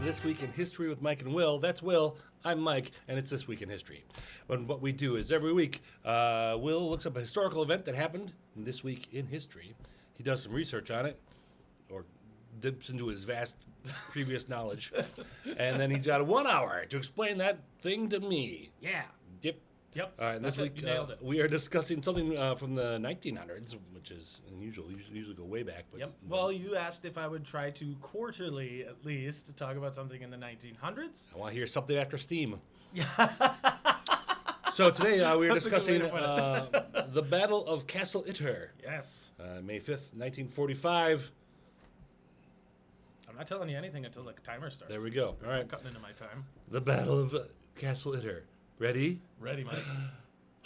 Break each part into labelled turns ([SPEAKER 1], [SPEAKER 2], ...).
[SPEAKER 1] This Week in History with Mike and Will. That's Will, I'm Mike, and it's This Week in History. And what we do is every week, Will looks up a historical event that happened this week in history. He does some research on it, or dips into his vast previous knowledge, and then he's got 1 hour to explain that thing to me.
[SPEAKER 2] Yeah.
[SPEAKER 1] Yep. All right,
[SPEAKER 2] That's
[SPEAKER 1] this week we are discussing something from the 1900s, which is unusual. You usually go way back. But,
[SPEAKER 2] Yep. Well, you asked if I would try to quarterly, at least, to talk about something in the 1900s.
[SPEAKER 1] I want to hear something after Steam.
[SPEAKER 2] Yeah.
[SPEAKER 1] So today we are
[SPEAKER 2] That's a good way
[SPEAKER 1] discussing
[SPEAKER 2] to put
[SPEAKER 1] the Battle of Castle Itter,
[SPEAKER 2] Yes.
[SPEAKER 1] May 5th, 1945.
[SPEAKER 2] I'm not telling you anything until the timer starts.
[SPEAKER 1] There we go. All right.
[SPEAKER 2] I'm cutting into my time.
[SPEAKER 1] The Battle of Castle Itter. Ready?
[SPEAKER 2] Ready, Mike.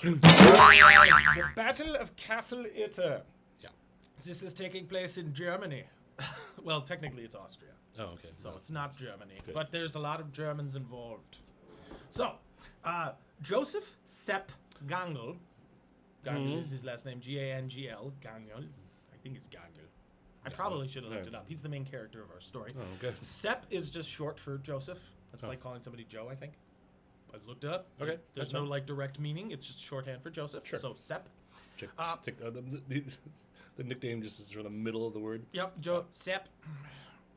[SPEAKER 2] The Battle of Castle Itter.
[SPEAKER 1] Yeah.
[SPEAKER 2] This is taking place in Germany. Well, technically it's Austria.
[SPEAKER 1] Oh, okay.
[SPEAKER 2] So it's not Germany.
[SPEAKER 1] Good.
[SPEAKER 2] But there's a lot of Germans involved. So, Joseph Sepp Gangl. Gangl is his last name. Gangl. Gangl. I think it's Gangl. I probably should have looked it up. He's the main character of our story.
[SPEAKER 1] Oh, okay.
[SPEAKER 2] Sepp is just short for Joseph. It's like calling somebody Joe, I think. I looked it up.
[SPEAKER 1] Okay,
[SPEAKER 2] There's
[SPEAKER 1] that's
[SPEAKER 2] no
[SPEAKER 1] fine.
[SPEAKER 2] like direct meaning. It's just shorthand for Joseph.
[SPEAKER 1] Sure.
[SPEAKER 2] So Sepp.
[SPEAKER 1] The nickname just is from the middle of the word.
[SPEAKER 2] Yep. Sepp.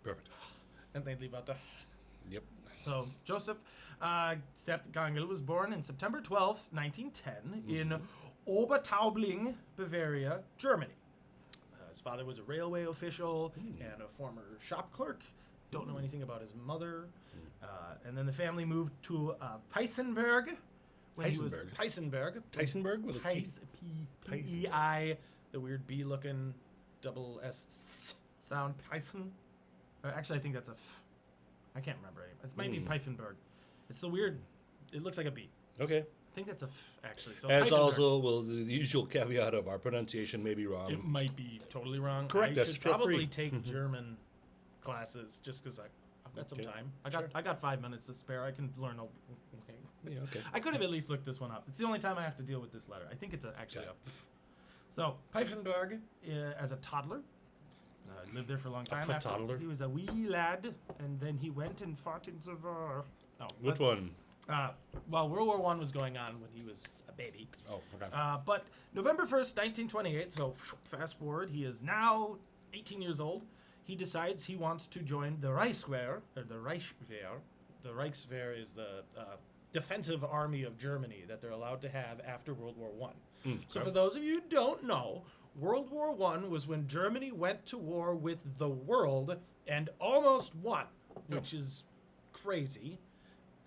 [SPEAKER 1] Perfect.
[SPEAKER 2] And they leave out the.
[SPEAKER 1] Yep.
[SPEAKER 2] So Joseph Sepp Gangl was born in September 12th, 1910, in Obertaubling, Bavaria, Germany. His father was a railway official and a former shop clerk. Don't know anything about his mother. And then the family moved to Peisenberg. Peisenberg.
[SPEAKER 1] Tysonburg with a T?
[SPEAKER 2] P-E-I, the weird B-looking double S sound. Peisen. Actually, I think that's a F. I can't remember anymore. It might be Peisenberg. It's the weird. It looks like a B.
[SPEAKER 1] Okay.
[SPEAKER 2] I think that's a F, actually. So
[SPEAKER 1] As
[SPEAKER 2] Peisenberg.
[SPEAKER 1] also, well, the usual caveat of our pronunciation may be wrong.
[SPEAKER 2] It might be totally wrong.
[SPEAKER 1] Correct
[SPEAKER 2] I
[SPEAKER 1] us,
[SPEAKER 2] should
[SPEAKER 1] feel
[SPEAKER 2] probably
[SPEAKER 1] free.
[SPEAKER 2] take German classes just because I've got some
[SPEAKER 1] Okay.
[SPEAKER 2] time. I
[SPEAKER 1] Sure.
[SPEAKER 2] got 5 minutes to spare. I can learn a.
[SPEAKER 1] Yeah, okay.
[SPEAKER 2] I could have at least looked this one up. It's the only time I have to deal with this letter. I think it's actually
[SPEAKER 1] Okay.
[SPEAKER 2] a. So Peisenberg, as a toddler, lived there for a long time. After
[SPEAKER 1] toddler?
[SPEAKER 2] He was a wee lad, and then he went and fought in the war. Oh,
[SPEAKER 1] Which one?
[SPEAKER 2] Well, World War I was going on when he was a baby.
[SPEAKER 1] Oh, okay.
[SPEAKER 2] But November 1st, 1928, so fast forward, he is now 18 years old. He decides he wants to join the Reichswehr, or the Reichswehr. The Reichswehr is the defensive army of Germany that they're allowed to have after World War I. So for those of you who don't know, World War I was when Germany went to war with the world and almost won, which is crazy.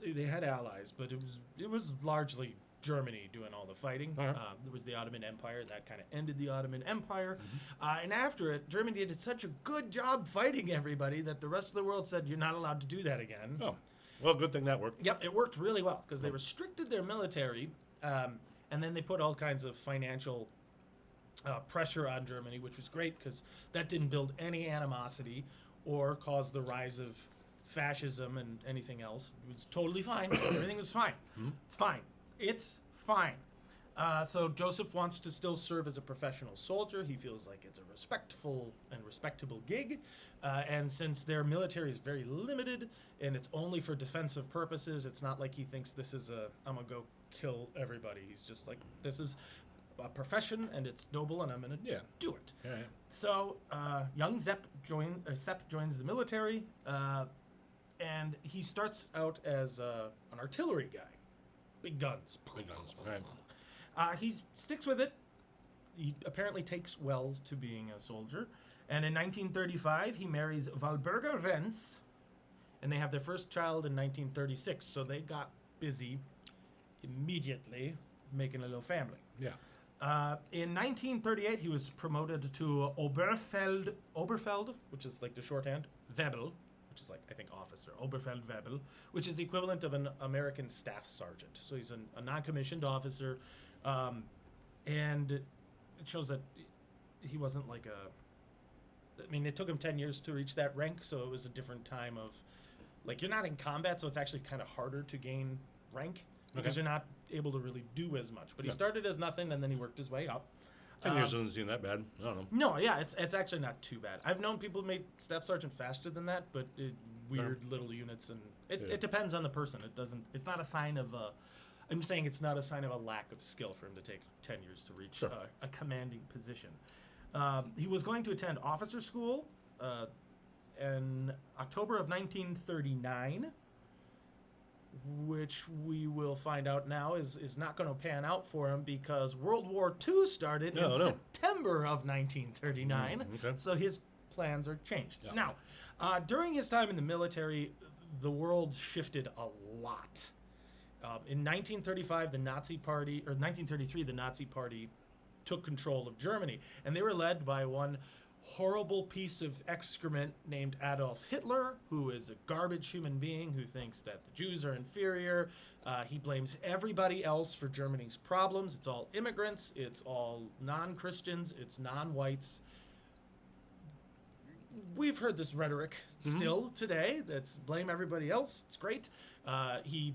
[SPEAKER 2] They had allies, but it was largely Germany doing all the fighting.
[SPEAKER 1] There
[SPEAKER 2] was the Ottoman Empire that kind of ended the Ottoman Empire, and after it, Germany did such a good job fighting everybody that the rest of the world said you're not allowed to do that again.
[SPEAKER 1] Oh, well, good thing that worked.
[SPEAKER 2] Yep, it worked really well because they restricted their military, and then they put all kinds of financial pressure on Germany, which was great because that didn't build any animosity or cause the rise of fascism and anything else. It was totally fine. Everything was fine. It's fine. It's fine. So Joseph wants to still serve as a professional soldier. He feels like it's a respectable gig. And since their military is very limited and it's only for defensive purposes, it's not like he thinks this is I'm going to go kill everybody. He's just like, this is a profession and it's noble and I'm going to do it.
[SPEAKER 1] Yeah.
[SPEAKER 2] So young Sepp joins the military and he starts out as an artillery guy. Big guns.
[SPEAKER 1] Big guns. Right.
[SPEAKER 2] He sticks with it. He apparently takes well to being a soldier. And in 1935, he marries Walburga Renz, and they have their first child in 1936. So they got busy immediately making a little family.
[SPEAKER 1] Yeah.
[SPEAKER 2] In 1938, he was promoted to Oberfeld, which is like the shorthand, Webel, which is like, I think, officer, Oberfeldwebel, which is the equivalent of an American staff sergeant. So he's a non-commissioned officer, and it shows that he wasn't like it took him 10 years to reach that rank, so it was a different time of, like, you're not in combat, so it's actually kind of harder to gain rank, because you're not able to really do as much. But he started as nothing, and then he worked his way up.
[SPEAKER 1] 10 years doesn't seem that bad. I don't know.
[SPEAKER 2] No, yeah, it's actually not too bad. I've known people make staff sergeant faster than that, but weird little units, and it depends on the person. It's not a sign of I'm saying it's not a sign of a lack of skill for him to take 10 years to reach a commanding position. He was going to attend officer school in October of 1939, which we will find out now is not going to pan out for him because World War II started in September of 1939.
[SPEAKER 1] Okay.
[SPEAKER 2] So his plans are changed. Now, during his time in the military, the world shifted a lot. In 1935, the Nazi Party, or 1933, the Nazi Party took control of Germany, and they were led by one horrible piece of excrement named Adolf Hitler, who is a garbage human being who thinks that the Jews are inferior. He blames everybody else for Germany's problems. It's all immigrants, it's all non-Christians, it's non-whites. We've heard this rhetoric still today. That's blame everybody else. It's great. He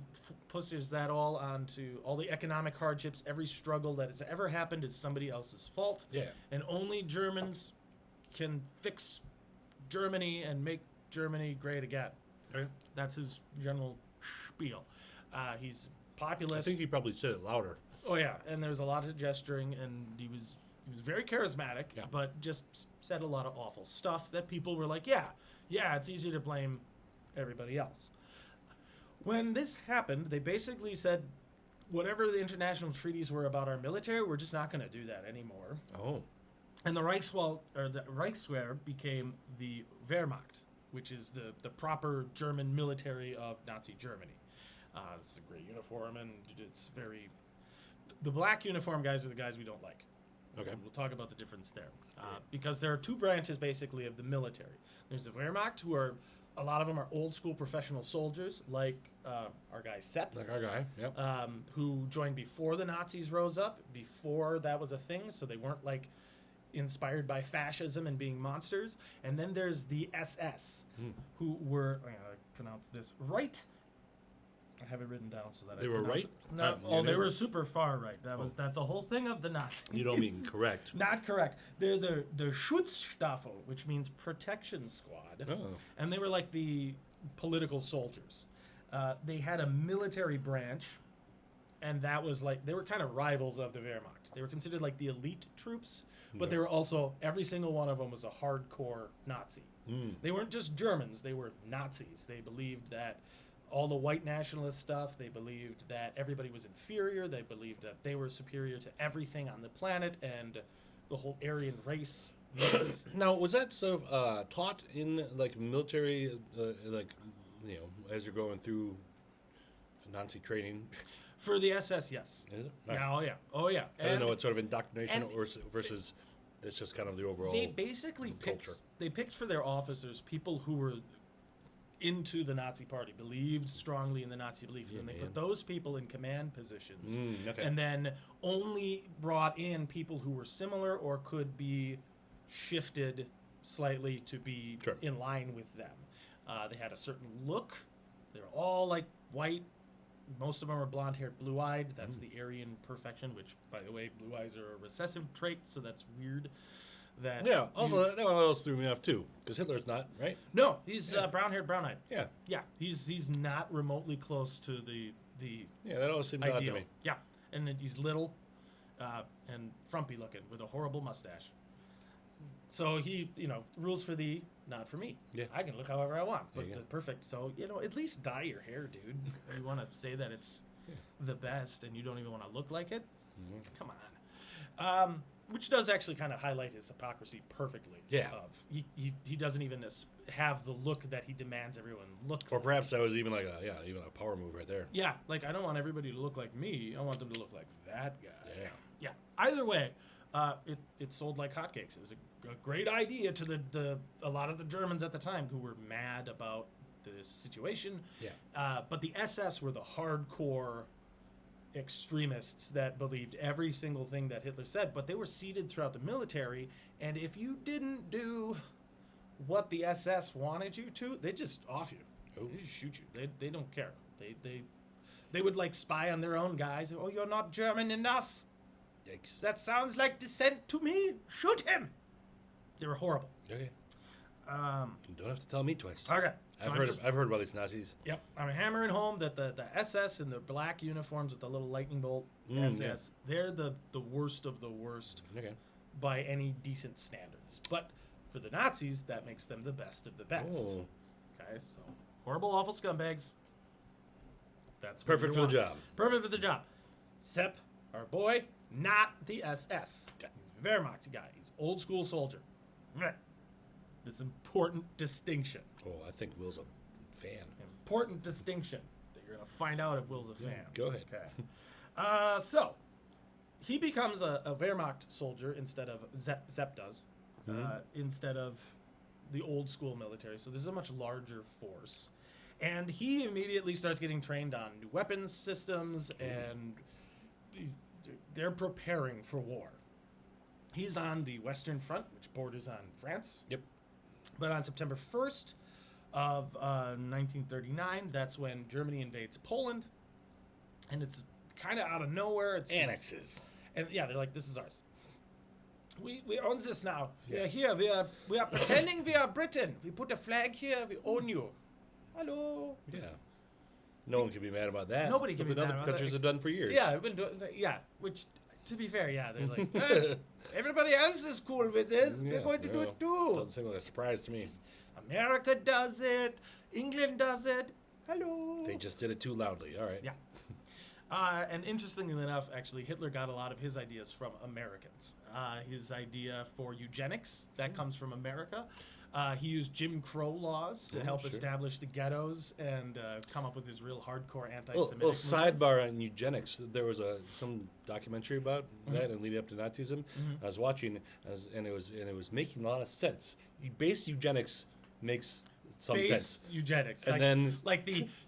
[SPEAKER 2] pushes that all onto all the economic hardships. Every struggle that has ever happened is somebody else's fault.
[SPEAKER 1] Yeah.
[SPEAKER 2] And only Germans can fix Germany and make Germany great again.
[SPEAKER 1] Okay.
[SPEAKER 2] That's his general spiel. He's populist.
[SPEAKER 1] I think he probably said it louder.
[SPEAKER 2] Oh yeah, and there's a lot of gesturing, and he was very charismatic, but just said a lot of awful stuff that people were like, yeah, it's easy to blame everybody else. When this happened, they basically said, whatever the international treaties were about our military, we're just not going to do that anymore.
[SPEAKER 1] Oh.
[SPEAKER 2] And the Reichswehr became the Wehrmacht, which is the proper German military of Nazi Germany. It's a great uniform, and it's very... The black uniform guys are the guys we don't like.
[SPEAKER 1] Okay.
[SPEAKER 2] We'll talk about the difference there. Because there are two branches, basically, of the military. There's the Wehrmacht, who are... A lot of them are old-school professional soldiers, like our guy Sepp.
[SPEAKER 1] Like our guy, yep.
[SPEAKER 2] Who joined before the Nazis rose up, before that was a thing, so they weren't, like, inspired by fascism and being monsters. And then there's the SS, who were, I'm going to pronounce this right. I have it written down so that
[SPEAKER 1] they were right?
[SPEAKER 2] No, they were super far right. That's a whole thing of the Nazis.
[SPEAKER 1] You don't mean correct.
[SPEAKER 2] Not correct. They're the Schutzstaffel, which means protection squad.
[SPEAKER 1] Oh.
[SPEAKER 2] And they were like the political soldiers. They had a military branch, and that was like, they were kind of rivals of the Wehrmacht. They were considered like the elite troops, but they were also, every single one of them was a hardcore Nazi. They weren't just Germans, they were Nazis. They believed that all the white nationalist stuff, they believed that everybody was inferior, they believed that they were superior to everything on the planet, and the whole Aryan race.
[SPEAKER 1] Now, was that sort of taught in, like, military, like, you know, as you're going through Nazi training?
[SPEAKER 2] For the SS, yes.
[SPEAKER 1] Is it?
[SPEAKER 2] Yeah, oh, yeah. Oh, yeah.
[SPEAKER 1] I don't know, it's sort of indoctrination versus it's just kind of the overall
[SPEAKER 2] They basically
[SPEAKER 1] culture.
[SPEAKER 2] picked for their officers people who were into the Nazi Party, believed strongly in the Nazi belief, and they put those people in command positions, and then only brought in people who were similar or could be shifted slightly to be in line with them. They had a certain look. They were all like white. Most of them are blonde-haired, blue-eyed. That's the Aryan perfection, which, by the way, blue eyes are a recessive trait, so that's weird. That
[SPEAKER 1] also that one else threw me off too, because Hitler's not, right?
[SPEAKER 2] No, he's brown-haired, brown-eyed.
[SPEAKER 1] Yeah,
[SPEAKER 2] he's not remotely close to the
[SPEAKER 1] that always seemed odd to me.
[SPEAKER 2] Yeah, and then he's little and frumpy looking with a horrible mustache. So he, rules for thee, not for me.
[SPEAKER 1] Yeah,
[SPEAKER 2] I can look however I want, but perfect. So at least dye your hair, dude. You want to say that it's the best, and you don't even want to look like it? Come on. Which does actually kind of highlight his hypocrisy perfectly.
[SPEAKER 1] Yeah.
[SPEAKER 2] He doesn't even have the look that he demands everyone look
[SPEAKER 1] Or
[SPEAKER 2] like.
[SPEAKER 1] perhaps that was even like a power move right there.
[SPEAKER 2] Yeah, like I don't want everybody to look like me. I want them to look like that guy.
[SPEAKER 1] Yeah.
[SPEAKER 2] Either way, it sold like hotcakes. It was a great idea to a lot of the Germans at the time who were mad about the situation.
[SPEAKER 1] Yeah.
[SPEAKER 2] But the SS were the hardcore extremists that believed every single thing that Hitler said, but they were seated throughout the military, and if you didn't do what the SS wanted you to, they just off you. They just shoot you. They don't care. They would like spy on their own guys. Oh, you're not German enough.
[SPEAKER 1] Yikes.
[SPEAKER 2] That sounds like dissent to me. Shoot him. They were horrible.
[SPEAKER 1] Okay. You don't have to tell me twice.
[SPEAKER 2] Okay. So
[SPEAKER 1] I've heard about these Nazis.
[SPEAKER 2] Yep. I'm hammering home that the SS in the black uniforms with the little lightning bolt SS, they're the worst of the worst
[SPEAKER 1] Okay.
[SPEAKER 2] by any decent standards. But for the Nazis, that makes them the best of the best.
[SPEAKER 1] Oh.
[SPEAKER 2] Okay, so horrible, awful scumbags. That's what
[SPEAKER 1] Perfect
[SPEAKER 2] we
[SPEAKER 1] for the
[SPEAKER 2] want.
[SPEAKER 1] job.
[SPEAKER 2] Perfect for the job. Sepp, our boy, not the SS.
[SPEAKER 1] Okay.
[SPEAKER 2] He's a Wehrmacht guy. He's old school soldier. Right. This important distinction.
[SPEAKER 1] Oh, I think Will's a fan.
[SPEAKER 2] Important distinction that you're going to find out if Will's a fan.
[SPEAKER 1] Go ahead.
[SPEAKER 2] Okay. So he becomes a Wehrmacht soldier instead of Zepp does, instead of the old school military. So this is a much larger force. And he immediately starts getting trained on new weapons systems, and they're preparing for war. He's on the Western Front, which borders on France.
[SPEAKER 1] Yep.
[SPEAKER 2] But on September 1st of 1939, that's when Germany invades Poland. And it's kind of out of nowhere. It's
[SPEAKER 1] Annexes.
[SPEAKER 2] and yeah, they're like, this is ours. We own this now. We
[SPEAKER 1] Yeah.
[SPEAKER 2] are here. We are pretending we are Britain. We put a flag here. We own you. Hello.
[SPEAKER 1] Yeah. No one can be mad about that.
[SPEAKER 2] Nobody can be
[SPEAKER 1] Something
[SPEAKER 2] mad
[SPEAKER 1] other
[SPEAKER 2] about that.
[SPEAKER 1] countries have done for years.
[SPEAKER 2] Yeah, we've been doing. Yeah, which, to be fair, yeah, they're like, everybody else is cool with this. We're going to do it too.
[SPEAKER 1] Doesn't seem like a surprise to me.
[SPEAKER 2] America does it. England does it. Hello.
[SPEAKER 1] They just did it too loudly. All right.
[SPEAKER 2] Yeah. And interestingly enough, actually, Hitler got a lot of his ideas from Americans. His idea for eugenics, that comes from America. He used Jim Crow laws to help establish the ghettos and come up with his real hardcore anti-Semitic movements.
[SPEAKER 1] Sidebar on eugenics. There was some documentary about that and leading up to Nazism. I was watching, and it was making a lot of sense. Base eugenics makes some sense.
[SPEAKER 2] Eugenics,
[SPEAKER 1] And then-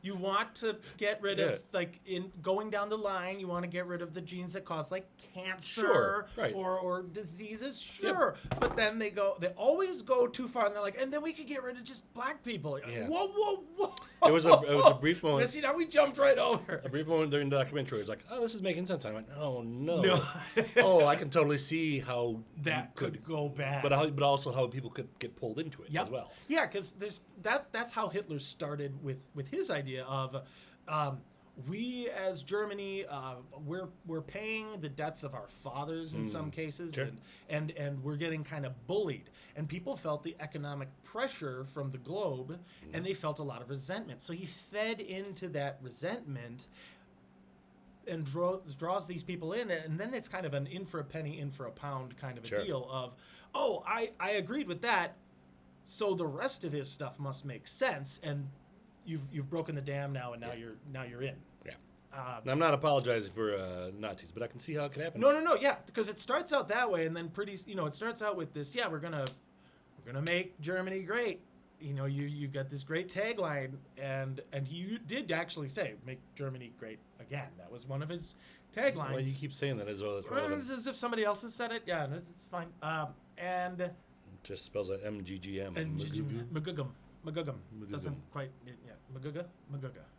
[SPEAKER 2] you want to get rid
[SPEAKER 1] Yeah.
[SPEAKER 2] of in going down the line, you want to get rid of the genes that cause cancer
[SPEAKER 1] Sure, right.
[SPEAKER 2] or diseases, sure. But then they always go too far, and they're like, and then we could get rid of just black people. Like,
[SPEAKER 1] Yeah.
[SPEAKER 2] Whoa!
[SPEAKER 1] It was a brief moment.
[SPEAKER 2] Now, see, now we jumped right over.
[SPEAKER 1] A brief moment during the documentary, it was like, "Oh, this is making sense." I went, "Oh no,
[SPEAKER 2] No.
[SPEAKER 1] oh, I can totally see how
[SPEAKER 2] That
[SPEAKER 1] you
[SPEAKER 2] could go bad.
[SPEAKER 1] but also how people could get pulled into it as well."
[SPEAKER 2] Yeah, because that's how Hitler started with his idea of we as Germany we're paying the debts of our fathers in some cases,
[SPEAKER 1] Sure.
[SPEAKER 2] and we're getting kind of bullied, and people felt the economic pressure from the globe, and they felt a lot of resentment. So he fed into that resentment and draws these people in, and then it's kind of an in for a penny, in for a pound kind of a
[SPEAKER 1] Sure.
[SPEAKER 2] deal of, oh, I agreed with that, so the rest of his stuff must make sense, and you've broken the dam now, and now you're in.
[SPEAKER 1] Yeah. And I'm not apologizing for Nazis, but I can see how it can happen.
[SPEAKER 2] No, yeah, because it starts out that way, and then it starts out with this, we're gonna make Germany great. You got this great tagline, and he did actually say, make Germany great again. That was one of his taglines.
[SPEAKER 1] Well, you keep saying that as well. It's
[SPEAKER 2] Well,
[SPEAKER 1] relevant.
[SPEAKER 2] it's as if somebody else has said it. Yeah, it's fine. And
[SPEAKER 1] Just spells it MGGM.
[SPEAKER 2] Magugum. Magugum.
[SPEAKER 1] Magugum.
[SPEAKER 2] Doesn't quite. Yeah. Maguga.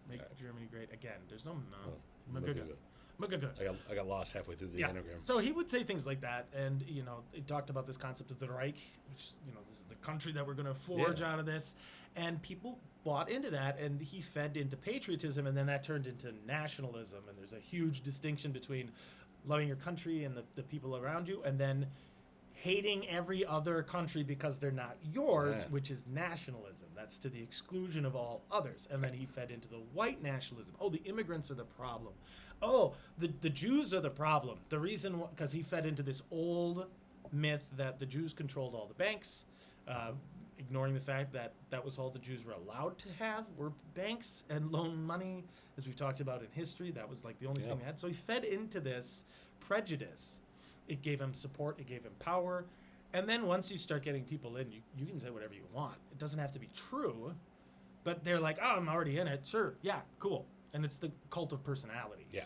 [SPEAKER 2] Make Germany great again. There's no. Maguga. Maguga.
[SPEAKER 1] I got lost halfway through the anagram.
[SPEAKER 2] So he would say things like that, and he talked about this concept of the Reich, which this is the country that we're going to forge out of this, and people bought into that, and he fed into patriotism, and then that turned into nationalism, and there's a huge distinction between loving your country and the people around you, and then hating every other country because they're not yours, which is nationalism. That's to the exclusion of all others. And then he fed into the white nationalism. Oh, the immigrants are the problem. Oh, the Jews are the problem. The reason, because he fed into this old myth that the Jews controlled all the banks, ignoring the fact that was all the Jews were allowed to have were banks and loan money, as we've talked about in history. That was the only thing they had. So he fed into this prejudice. It gave him support. It gave him power. And then once you start getting people in, you can say whatever you want. It doesn't have to be true. But they're like, oh, I'm already in it. Sure. Yeah, cool. And it's the cult of personality.
[SPEAKER 1] Yeah.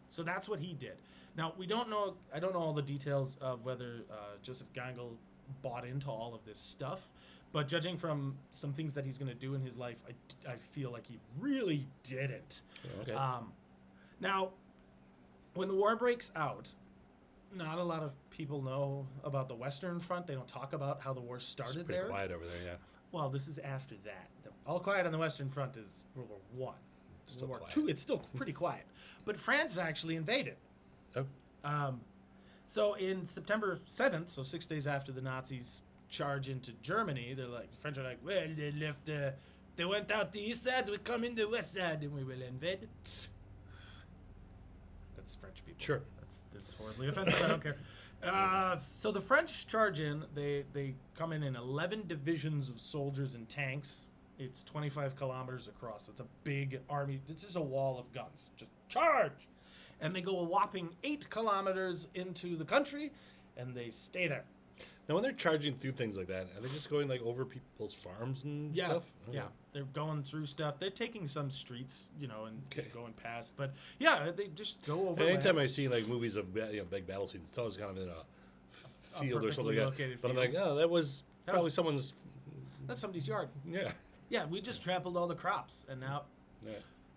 [SPEAKER 2] So that's what he did. Now, I don't know all the details of whether Joseph Gangel bought into all of this stuff. But judging from some things that he's going to do in his life, I feel like he really didn't.
[SPEAKER 1] Okay.
[SPEAKER 2] Now, when the war breaks out, not a lot of people know about the Western Front. They don't talk about how the war
[SPEAKER 1] It's
[SPEAKER 2] started
[SPEAKER 1] pretty
[SPEAKER 2] there.
[SPEAKER 1] quiet over there, yeah.
[SPEAKER 2] Well, this is after that. All quiet on the Western Front is World War One.
[SPEAKER 1] Still
[SPEAKER 2] World War
[SPEAKER 1] quiet.
[SPEAKER 2] II, it's still pretty quiet. But France actually invaded.
[SPEAKER 1] Oh,
[SPEAKER 2] So in September 7th, so 6 days after the Nazis charge into Germany, the French are like, well, they left, they went out the east side, we come in the west side, and we will invade. That's French people.
[SPEAKER 1] sure.
[SPEAKER 2] That's horribly offensive. I don't care. So the French charge in. They come in 11 divisions of soldiers and tanks. It's 25 kilometers across. It's a big army. It's just a wall of guns. Just charge! And they go a whopping 8 kilometers into the country, and they stay there.
[SPEAKER 1] Now, when they're charging through things like that, are they just going like over people's farms and
[SPEAKER 2] Yeah,
[SPEAKER 1] stuff?
[SPEAKER 2] yeah. They're going through stuff. They're taking some streets, and
[SPEAKER 1] Okay.
[SPEAKER 2] going past. But yeah, they just go over.
[SPEAKER 1] And anytime
[SPEAKER 2] land.
[SPEAKER 1] I see like movies of big battle scenes, it's always kind of in a field or something
[SPEAKER 2] perfectly
[SPEAKER 1] like that.
[SPEAKER 2] located
[SPEAKER 1] But I'm like,
[SPEAKER 2] field.
[SPEAKER 1] oh, that was probably
[SPEAKER 2] was-
[SPEAKER 1] someone's.
[SPEAKER 2] That's somebody's yard.
[SPEAKER 1] Yeah.
[SPEAKER 2] Yeah, we just trampled all the crops, and now.
[SPEAKER 1] Yeah.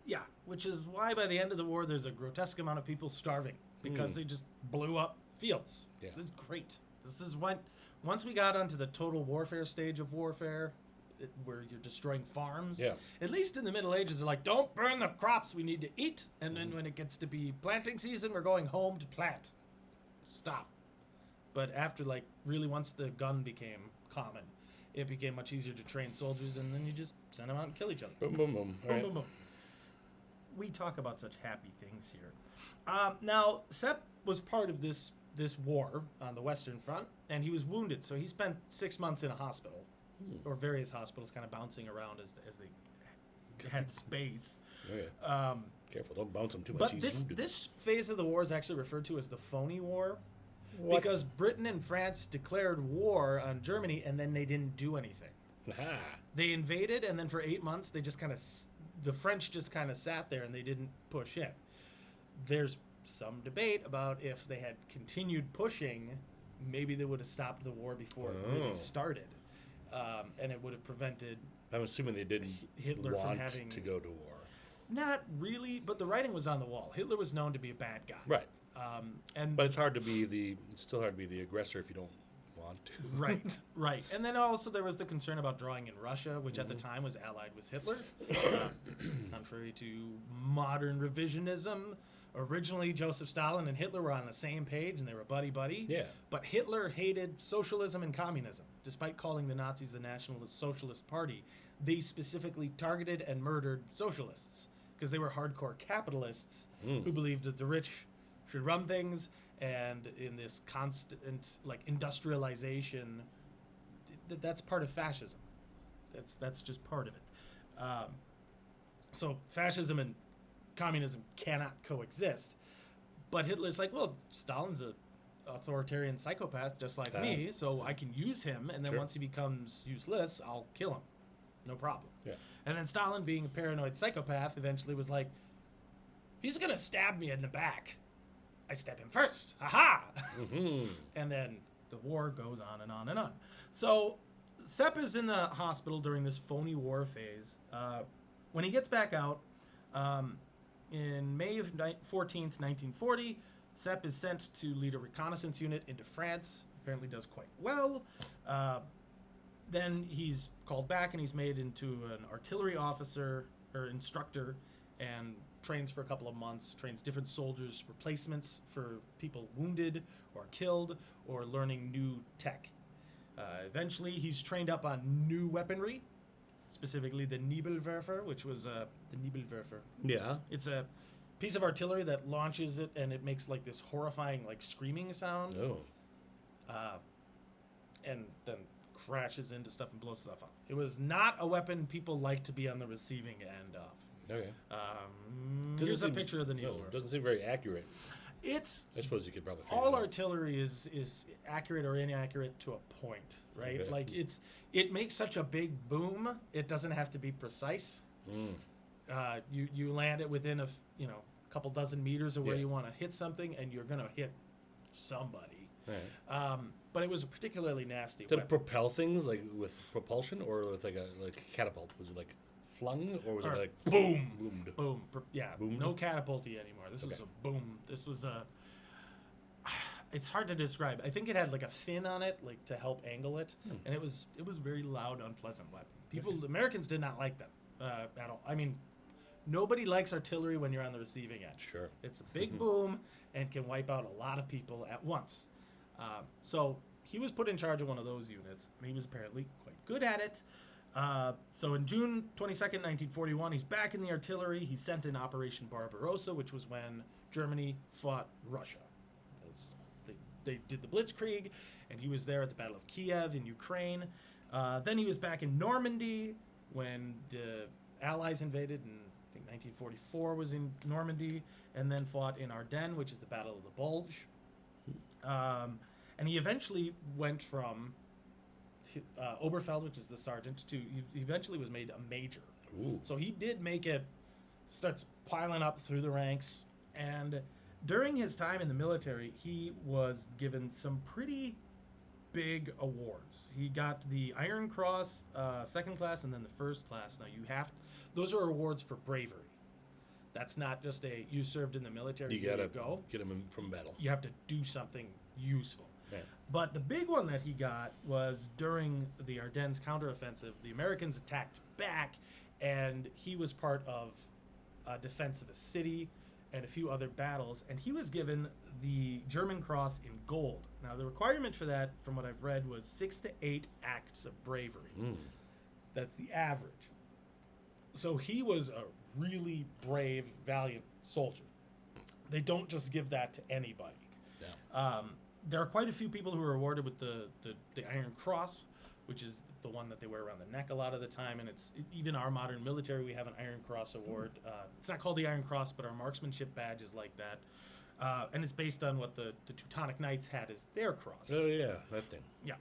[SPEAKER 2] Yeah, which is why by the end of the war, there's a grotesque amount of people starving because they just blew up fields.
[SPEAKER 1] Yeah.
[SPEAKER 2] This is great. This is when, once we got onto the total warfare stage of warfare, where you're destroying farms.
[SPEAKER 1] Yeah.
[SPEAKER 2] At least in the Middle Ages, they're like, don't burn the crops. We need to eat. And then when it gets to be planting season, we're going home to plant. Stop. But after, really once the gun became common, it became much easier to train soldiers, and then you just send them out and kill each other.
[SPEAKER 1] Boom, boom, boom. All right.
[SPEAKER 2] Boom, boom, boom. We talk about such happy things here. Now, Sepp was part of this war on the Western Front, and he was wounded, so he spent 6 months in a hospital, or various hospitals, kind of bouncing around as they had space.
[SPEAKER 1] Okay. Careful, don't bounce him too much.
[SPEAKER 2] But
[SPEAKER 1] He's wounded.
[SPEAKER 2] this phase of the war is actually referred to as the phony war,
[SPEAKER 1] What?
[SPEAKER 2] because Britain and France declared war on Germany, and then they didn't do anything.
[SPEAKER 1] Aha.
[SPEAKER 2] They invaded, and then for 8 months, they just kind of, the French just kind of sat there and they didn't push in. There's some debate about if they had continued pushing, maybe they would have stopped the war before it really started, and it would have prevented.
[SPEAKER 1] I'm assuming they didn't
[SPEAKER 2] Hitler from
[SPEAKER 1] want
[SPEAKER 2] having-
[SPEAKER 1] to go to war.
[SPEAKER 2] Not really, but the writing was on the wall. Hitler was known to be a bad guy,
[SPEAKER 1] Right.
[SPEAKER 2] And
[SPEAKER 1] But it's still hard to be the aggressor if you don't want to.
[SPEAKER 2] right. And then also there was the concern about drawing in Russia, which at the time was allied with Hitler. Contrary to modern revisionism, originally Joseph Stalin and Hitler were on the same page and they were buddy-buddy.
[SPEAKER 1] Yeah.
[SPEAKER 2] But Hitler hated socialism and communism. Despite calling the Nazis the Nationalist Socialist Party, they specifically targeted and murdered socialists because they were hardcore capitalists who believed that the rich should run things, and in this constant industrialization, that's part of fascism. That's just part of it. So fascism and communism cannot coexist. But Hitler's like, well, Stalin's a authoritarian psychopath just like me, so I can use him, and then
[SPEAKER 1] Sure.
[SPEAKER 2] once he becomes useless, I'll kill him. No problem.
[SPEAKER 1] Yeah.
[SPEAKER 2] And then Stalin, being a paranoid psychopath, eventually was like, he's going to stab me in the back. I stab him first. Aha! And then the war goes on and on and on. So Sepp is in the hospital during this phony war phase. When he gets back out, in May of 14th, 1940, Sepp is sent to lead a reconnaissance unit into France. Apparently does quite well. Then he's called back and he's made into an artillery officer or instructor and trains for a couple of months, trains different soldiers, replacements for people wounded or killed or learning new tech. Eventually, he's trained up on new weaponry, specifically the Nebelwerfer, which was the Nebelwerfer.
[SPEAKER 1] Yeah.
[SPEAKER 2] It's a piece of artillery that launches it and it makes like this horrifying screaming sound.
[SPEAKER 1] Oh.
[SPEAKER 2] And then crashes into stuff and blows stuff up. It was not a weapon people like to be on the receiving end of.
[SPEAKER 1] Okay.
[SPEAKER 2] Here's a
[SPEAKER 1] seem-
[SPEAKER 2] picture of the
[SPEAKER 1] no,
[SPEAKER 2] Nebelwerfer.
[SPEAKER 1] doesn't seem very accurate.
[SPEAKER 2] It's
[SPEAKER 1] I suppose you could probably figure
[SPEAKER 2] all
[SPEAKER 1] it out.
[SPEAKER 2] artillery is accurate or inaccurate to a point, right?
[SPEAKER 1] Okay.
[SPEAKER 2] Like it makes such a big boom. It doesn't have to be precise. You land it within a couple dozen meters of where
[SPEAKER 1] Yeah.
[SPEAKER 2] you want to hit something, and you're gonna hit somebody.
[SPEAKER 1] Right.
[SPEAKER 2] But it was a particularly nasty
[SPEAKER 1] Did it
[SPEAKER 2] weapon.
[SPEAKER 1] propel things like with propulsion, or with like a catapult? Was it like flung, or was
[SPEAKER 2] Or
[SPEAKER 1] it like
[SPEAKER 2] boom,
[SPEAKER 1] boomed?
[SPEAKER 2] boom. Yeah,
[SPEAKER 1] Boomed?
[SPEAKER 2] no catapulty anymore. This was
[SPEAKER 1] Okay.
[SPEAKER 2] a boom. This was a. It's hard to describe. I think it had like a fin on it, like to help angle it, and it was very loud, unpleasant weapon. Americans did not like them at all. I mean, nobody likes artillery when you're on the receiving end.
[SPEAKER 1] Sure.
[SPEAKER 2] It's a big boom and can wipe out a lot of people at once. So he was put in charge of one of those units, and he was apparently quite good at it. So in June 22nd, 1941, he's back in the artillery. He sent in Operation Barbarossa, which was when Germany fought Russia. They did the Blitzkrieg, and he was there at the Battle of Kiev in Ukraine. Then he was back in Normandy when the Allies invaded, and I think 1944 was in Normandy, and then fought in Ardennes, which is the Battle of the Bulge. And he eventually went from Oberfeld, which is the sergeant, to he eventually was made a major.
[SPEAKER 1] Ooh.
[SPEAKER 2] So he did make it, starts piling up through the ranks, and during his time in the military, he was given some pretty big awards. He got the Iron Cross, second class, and then the first class. Now those are awards for bravery. That's not just you served in the military.
[SPEAKER 1] You gotta
[SPEAKER 2] go.
[SPEAKER 1] get him from battle.
[SPEAKER 2] You have to do something useful.
[SPEAKER 1] Yeah.
[SPEAKER 2] But the big one that he got was during the Ardennes counteroffensive. The Americans attacked back, and he was part of defense of a city and a few other battles, and he was given the German Cross in gold. Now, the requirement for that, from what I've read, was 6 to 8 acts of bravery. That's the average. So he was a really brave, valiant soldier. They don't just give that to anybody.
[SPEAKER 1] Yeah.
[SPEAKER 2] There are quite a few people who are awarded with the Iron Cross, which is the one that they wear around the neck a lot of the time, and even our modern military, we have an Iron Cross award. It's not called the Iron Cross, but our marksmanship badge is like that, and it's based on what the Teutonic Knights had as their cross.
[SPEAKER 1] Oh yeah, that thing.
[SPEAKER 2] Yeah,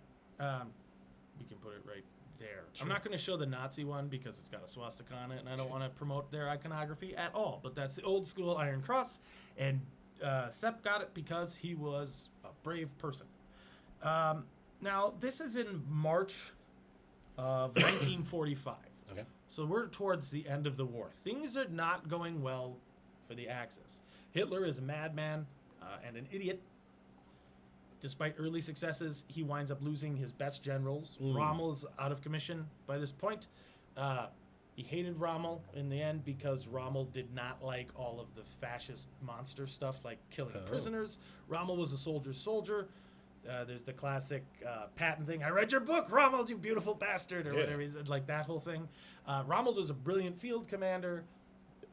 [SPEAKER 2] we can put it right there.
[SPEAKER 1] Sure.
[SPEAKER 2] I'm not going to show the Nazi one because it's got a swastika on it, and I don't want to promote their iconography at all. But that's the old school Iron Cross, and Sepp got it because he was a brave person. Now, this is in March of 1945.
[SPEAKER 1] Okay.
[SPEAKER 2] So we're towards the end of the war. Things are not going well for the Axis. Hitler is a madman and an idiot. Despite early successes, he winds up losing his best generals. Rommel's out of commission by this point. He hated Rommel in the end because Rommel did not like all of the fascist monster stuff like killing prisoners. Rommel was a soldier's soldier. There's the classic Patton thing. I read your book, Rommel, you beautiful bastard, or whatever he said, like that whole thing. Rommel was a brilliant field commander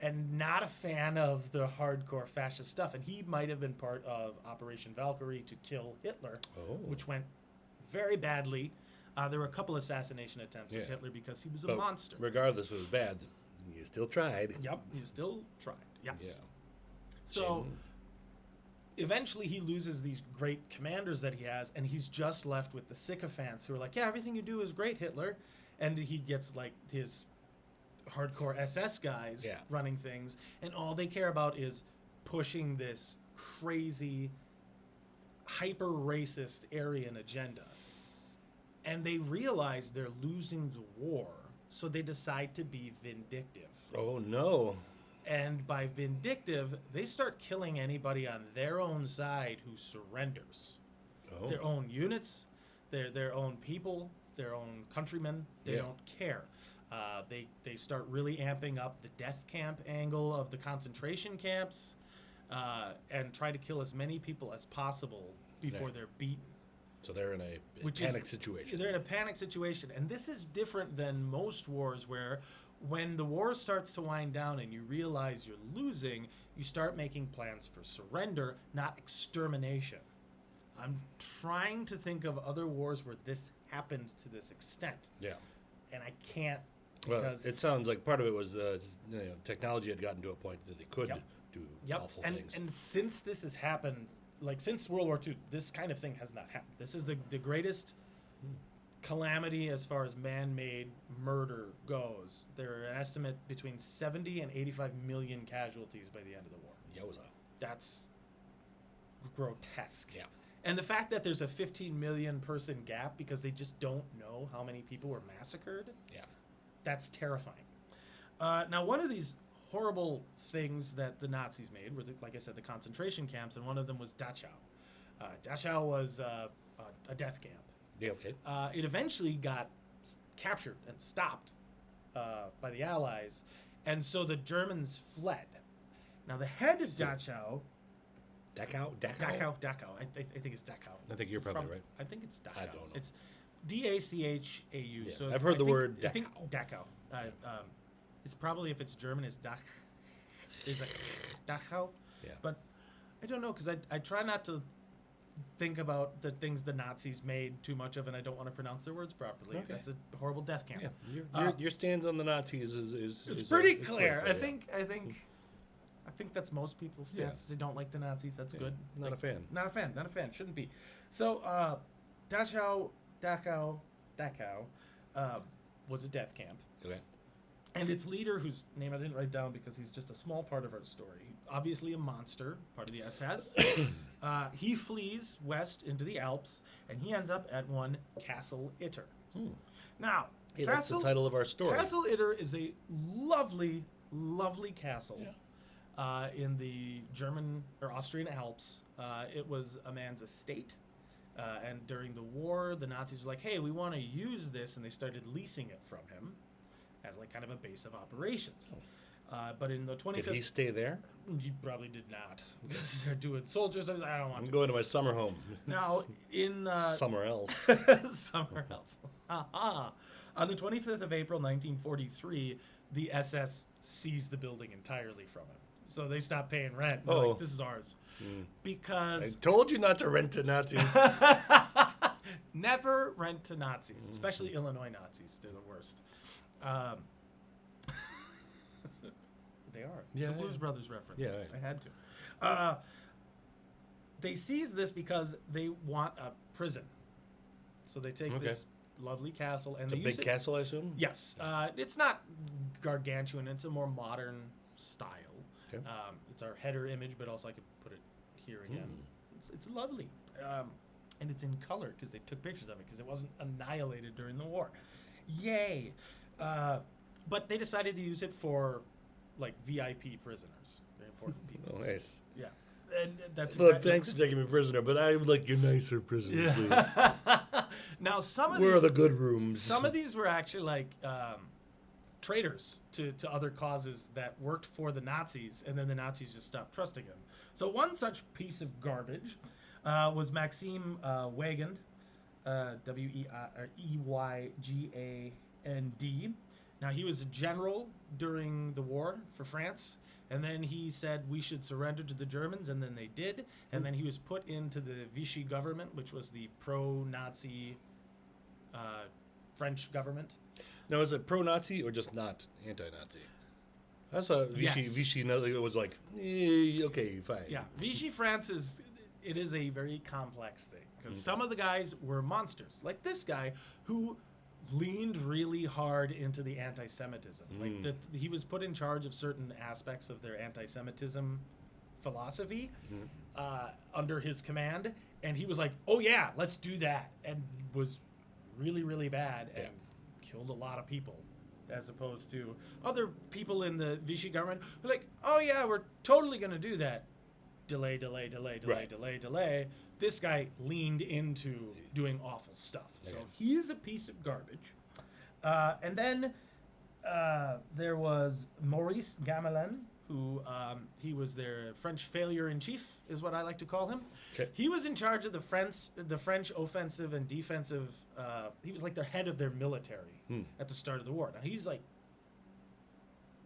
[SPEAKER 2] and not a fan of the hardcore fascist stuff. And he might have been part of Operation Valkyrie to kill Hitler, which went very badly. There were a couple assassination attempts of Hitler because he was a monster.
[SPEAKER 1] Regardless if it was bad, you still tried.
[SPEAKER 2] Yep, you still tried. Yes.
[SPEAKER 1] Yeah.
[SPEAKER 2] So eventually he loses these great commanders that he has, and he's just left with the sycophants who are like, yeah, everything you do is great, Hitler. And he gets like his hardcore SS guys running things, and all they care about is pushing this crazy, hyper racist Aryan agenda. And they realize they're losing the war, so they decide to be vindictive.
[SPEAKER 1] Oh no.
[SPEAKER 2] And by vindictive, they start killing anybody on their own side who surrenders. Their own units, their own people, their own countrymen. They don't care. They start really amping up the death camp angle of the concentration camps, and try to kill as many people as possible before they're beaten.
[SPEAKER 1] So they're in a panic situation.
[SPEAKER 2] They're in a panic situation. And this is different than most wars where when the war starts to wind down and you realize you're losing, you start making plans for surrender, not extermination. I'm trying to think of other wars where this happened to this extent.
[SPEAKER 1] Yeah.
[SPEAKER 2] And I can't.
[SPEAKER 1] Well, it sounds like part of it was technology had gotten to a point that they could do awful things.
[SPEAKER 2] And since this has happened, like since World War II, this kind of thing has not happened. This is the greatest calamity as far as man-made murder goes. There are an estimate between 70 and 85 million casualties by the end of the war.
[SPEAKER 1] Yowza.
[SPEAKER 2] That's grotesque.
[SPEAKER 1] Yeah.
[SPEAKER 2] And the fact that there's a 15 million person gap because they just don't know how many people were massacred, that's terrifying. Now, one of these horrible things that the Nazis made were, like I said, the concentration camps, and one of them was Dachau. Dachau was a death camp.
[SPEAKER 1] Yeah, okay.
[SPEAKER 2] It eventually got captured and stopped by the Allies, and so the Germans fled. Now the head of Dachau,
[SPEAKER 1] Dachau.
[SPEAKER 2] I think it's Dachau.
[SPEAKER 1] I think you're probably right.
[SPEAKER 2] I think it's Dachau.
[SPEAKER 1] I don't know.
[SPEAKER 2] It's Dachau.
[SPEAKER 1] Yeah,
[SPEAKER 2] So
[SPEAKER 1] I've heard the word
[SPEAKER 2] I think
[SPEAKER 1] Dachau.
[SPEAKER 2] Dachau. It's probably, if it's German, it's Dach. Is like Dachau.
[SPEAKER 1] Yeah.
[SPEAKER 2] But I don't know, because I try not to think about the things the Nazis made too much of, and I don't want to pronounce their words properly.
[SPEAKER 1] Okay.
[SPEAKER 2] That's a horrible death camp.
[SPEAKER 1] Yeah, your stance on the Nazis is
[SPEAKER 2] It's pretty
[SPEAKER 1] is
[SPEAKER 2] clear.
[SPEAKER 1] quite
[SPEAKER 2] I think that's most people's stance. They don't like the Nazis. That's good.
[SPEAKER 1] Not a fan.
[SPEAKER 2] Not a fan. Shouldn't be. So Dachau was a death camp.
[SPEAKER 1] Okay.
[SPEAKER 2] And its leader, whose name I didn't write down because he's just a small part of our story, obviously a monster, part of the SS, he flees west into the Alps, and he ends up at one Castle Itter. Now,
[SPEAKER 1] Hey, that's the title of our story.
[SPEAKER 2] Castle Itter is a lovely, lovely castle in the German or Austrian Alps. It was a man's estate. And during the war, the Nazis were like, hey, we want to use this, and they started leasing it from him as like kind of a base of operations. But in the 25th...
[SPEAKER 1] Did he stay there?
[SPEAKER 2] He probably did not, because they're doing soldiers. I don't want
[SPEAKER 1] I'm
[SPEAKER 2] to.
[SPEAKER 1] going to my summer home.
[SPEAKER 2] Now, in...
[SPEAKER 1] somewhere else.
[SPEAKER 2] somewhere else. On the 25th of April, 1943, the SS seized the building entirely from him. So they stopped paying rent. They're like, this is ours. Because...
[SPEAKER 1] I told you not to rent to Nazis.
[SPEAKER 2] Never rent to Nazis, especially Illinois Nazis. They're the worst. They are.
[SPEAKER 1] Yeah,
[SPEAKER 2] it's a Blues Brothers reference.
[SPEAKER 1] Yeah,
[SPEAKER 2] I had to. They seized this because they want a prison. So they take this lovely castle and
[SPEAKER 1] It's
[SPEAKER 2] they
[SPEAKER 1] a
[SPEAKER 2] use
[SPEAKER 1] big
[SPEAKER 2] it.
[SPEAKER 1] castle, I assume?
[SPEAKER 2] Yes. It's not gargantuan. It's a more modern style.
[SPEAKER 1] Okay.
[SPEAKER 2] It's our header image, but also I could put it here again. It's lovely. And it's in color because they took pictures of it because it wasn't annihilated during the war. Yay. But they decided to use it for like VIP prisoners, very important people.
[SPEAKER 1] Oh, nice.
[SPEAKER 2] Yeah. And that's
[SPEAKER 1] Look, thanks for taking me prisoner, but I would like your nicer prisons, please.
[SPEAKER 2] Now,
[SPEAKER 1] Where are the good rooms?
[SPEAKER 2] Some of these were actually like traitors to other causes that worked for the Nazis, and then the Nazis just stopped trusting them. So one such piece of garbage was Maxime Weygand, Weygand. Now, he was a general during the war for France, and then he said we should surrender to the Germans, and then they did. And then he was put into the Vichy government, which was the pro-Nazi French government.
[SPEAKER 1] Now, is it pro-Nazi or just not anti-Nazi? I saw Vichy was like, okay, fine.
[SPEAKER 2] Yeah, Vichy France is a very complex thing because some of the guys were monsters, like this guy who leaned really hard into the anti-Semitism. Like he was put in charge of certain aspects of their anti-Semitism philosophy under his command, and he was like, "Oh yeah, let's do that," and was really, really bad and killed a lot of people. As opposed to other people in the Vichy government who are like, "Oh yeah, we're totally going to do that." Delay. This guy leaned into doing awful stuff. So he is a piece of garbage. And then there was Maurice Gamelin, who he was their French failure-in-chief, is what I like to call him.
[SPEAKER 1] Okay.
[SPEAKER 2] He was in charge of the French offensive and defensive. He was like the head of their military at the start of the war. Now, he's like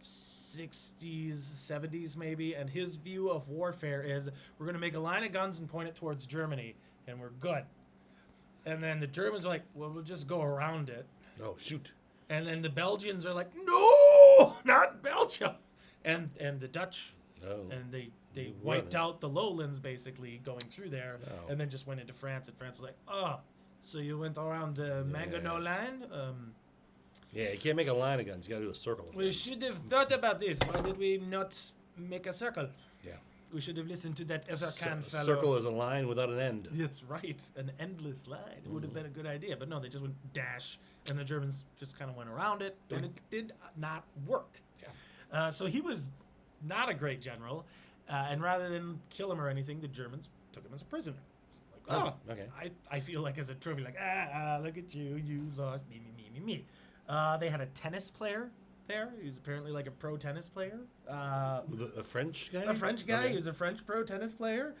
[SPEAKER 2] 60s, 70s maybe, and his view of warfare is we're going to make a line of guns and point it towards Germany, and we're good. And then the Germans are like, well, we'll just go around it.
[SPEAKER 1] Oh, shoot.
[SPEAKER 2] And then the Belgians are like, no, not Belgium. And the Dutch, and they wiped out the lowlands basically going through there, and then just went into France, and France was like, oh, so you went around the Maginot Line?
[SPEAKER 1] Yeah, you can't make a line of guns. You got to do a circle of
[SPEAKER 2] We
[SPEAKER 1] guns.
[SPEAKER 2] should have thought about this. Why did we not make a circle?
[SPEAKER 1] Yeah.
[SPEAKER 2] We should have listened to that Ezerkan fellow.
[SPEAKER 1] Circle is a line without an end.
[SPEAKER 2] That's right. An endless line. It would have been a good idea. But no, they just went dash, and the Germans just kind of went around it, and it did not work. Yeah. So he was not a great general, and rather than kill him or anything, the Germans took him as a prisoner.
[SPEAKER 1] Oh, okay.
[SPEAKER 2] I feel like as a trophy, like, look at you, you lost, me. They had a tennis player there. He was apparently like a pro tennis player.
[SPEAKER 1] A French guy?
[SPEAKER 2] A French guy.
[SPEAKER 1] Okay.
[SPEAKER 2] He was a French pro tennis player.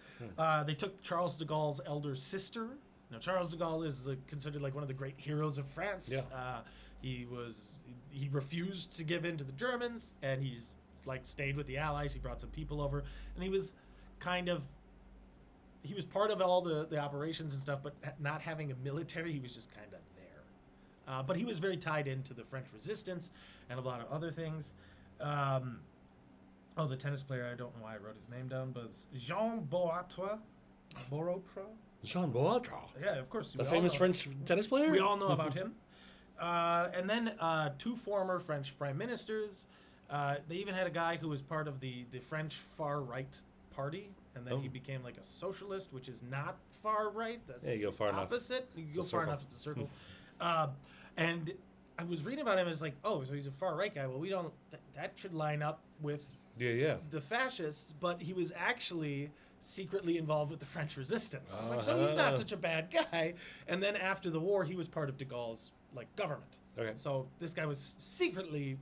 [SPEAKER 2] They took Charles de Gaulle's elder sister. Now, Charles de Gaulle is considered like one of the great heroes of France.
[SPEAKER 1] Yeah.
[SPEAKER 2] He refused to give in to the Germans, and he's like stayed with the Allies. He brought some people over, and he was part of all the operations and stuff, but not having a military, he was just kind of there. But he was very tied into the French resistance and a lot of other things. The tennis player, I don't know why I wrote his name down, but it's Jean Boatra.
[SPEAKER 1] Jean Boatra.
[SPEAKER 2] Yeah, of course.
[SPEAKER 1] The famous French tennis player?
[SPEAKER 2] We all know about him. And then 2 former French prime ministers. They even had a guy who was part of the French far-right party, and then he became like a socialist, which is not far-right. That's
[SPEAKER 1] you go far
[SPEAKER 2] opposite.
[SPEAKER 1] enough.
[SPEAKER 2] You go far enough, it's a circle. And I was reading about him as like, so he's a far-right guy. Well, we don't... that should line up with the fascists, but he was actually secretly involved with the French resistance. So he's not such a bad guy. And then after the war, he was part of de Gaulle's government.
[SPEAKER 1] Okay.
[SPEAKER 2] So this guy was secretly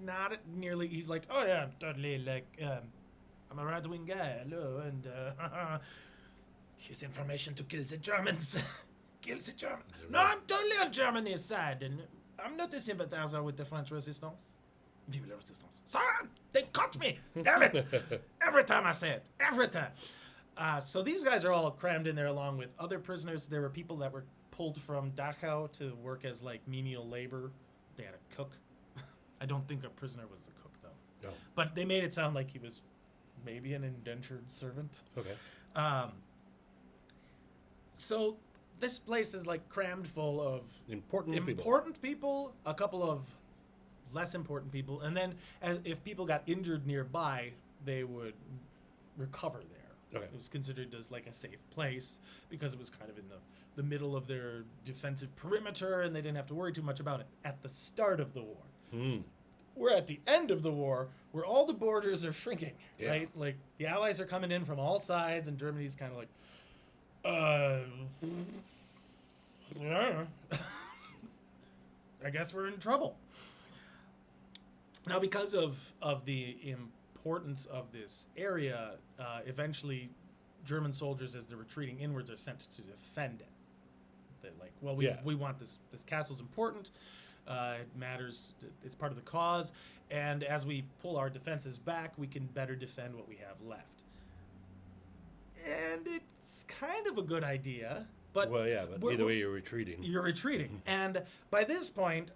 [SPEAKER 2] not nearly. He's like, I'm totally I'm a right-wing guy. Hello, and here's information to kill the Germans. Kill the Germans. No, I'm totally on Germany's side, and I'm not a sympathizer with the French resistance. Vive la resistance. Sorry, they caught me. Damn it. Every time I say it. Every time. So these guys are all crammed in there along with other prisoners. There were people that were pulled from Dachau to work as menial labor. They had a cook. I don't think a prisoner was the cook, though.
[SPEAKER 1] No.
[SPEAKER 2] But they made it sound like he was maybe an indentured servant.
[SPEAKER 1] Okay.
[SPEAKER 2] So this place is crammed full of
[SPEAKER 1] important
[SPEAKER 2] people, a couple of less important people, and then if people got injured nearby, they would recover there.
[SPEAKER 1] Okay.
[SPEAKER 2] It was considered as a safe place because it was kind of in the middle of their defensive perimeter, and they didn't have to worry too much about it at the start of the war. We're at the end of the war, where all the borders are shrinking, right? Like the Allies are coming in from all sides, and Germany's kind of I guess we're in trouble. Now, because of the importance of this area, eventually German soldiers, as they're retreating inwards, are sent to defend it. They're we want this castle's important. It matters. It's part of the cause. And as we pull our defenses back, we can better defend what we have left. And it's kind of a good idea. But
[SPEAKER 1] either way, you're retreating.
[SPEAKER 2] You're retreating. And by this point,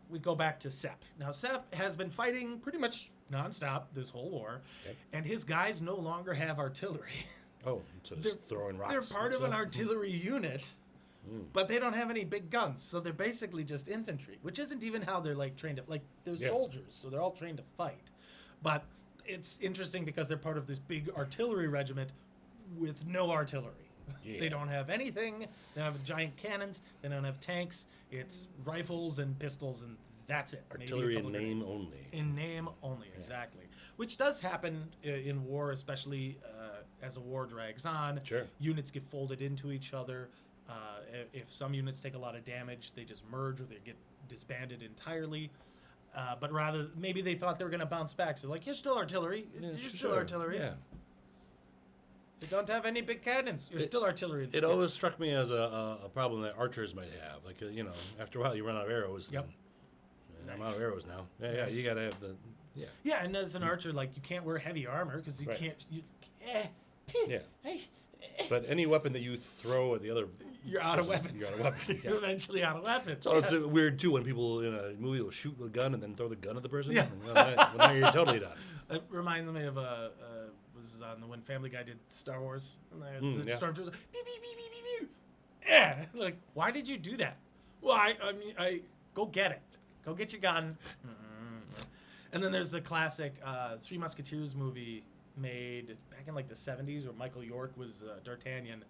[SPEAKER 2] we go back to Sepp. Now, Sepp has been fighting pretty much nonstop this whole war, and his guys no longer have artillery.
[SPEAKER 1] Oh, so they're throwing rocks.
[SPEAKER 2] They're part of an artillery unit, but they don't have any big guns, so they're basically just infantry, which isn't even how they're trained to. They're soldiers, so they're all trained to fight. But it's interesting because they're part of this big artillery regiment with no artillery. Yeah. They don't have anything. They don't have giant cannons. They don't have tanks. It's rifles and pistols, and that's it.
[SPEAKER 1] Artillery in name only.
[SPEAKER 2] In name only, exactly. Which does happen in war, especially as a war drags on.
[SPEAKER 1] Sure.
[SPEAKER 2] Units get folded into each other. If some units take a lot of damage, they just merge or they get disbanded entirely. But rather, maybe they thought they were going to bounce back. So you're still artillery. You're still artillery.
[SPEAKER 1] Yeah.
[SPEAKER 2] They don't have any big cannons. You're still artillery.
[SPEAKER 1] It always struck me as a problem that archers might have. After a while, you run out of arrows.
[SPEAKER 2] Yep.
[SPEAKER 1] I'm out of arrows now. Yeah, you got to have the... Yeah.
[SPEAKER 2] Yeah, and as an archer, you can't wear heavy armor because you can't...
[SPEAKER 1] But any weapon that you throw at the other...
[SPEAKER 2] You're out of weapons.
[SPEAKER 1] You're out of weapons.
[SPEAKER 2] You're eventually out of weapons.
[SPEAKER 1] So it's weird, too, when people in a movie will shoot with a gun and then throw the gun at the person. Yeah. Well, now you're totally done.
[SPEAKER 2] It reminds me of was on when Family Guy did Star Wars. And the stormtroopers, pew, pew, pew, pew, pew, pew. Yeah, why did you do that? Well, I go get it. Go get your gun. And then there's the classic Three Musketeers movie made back in the 70s, where Michael York was D'Artagnan,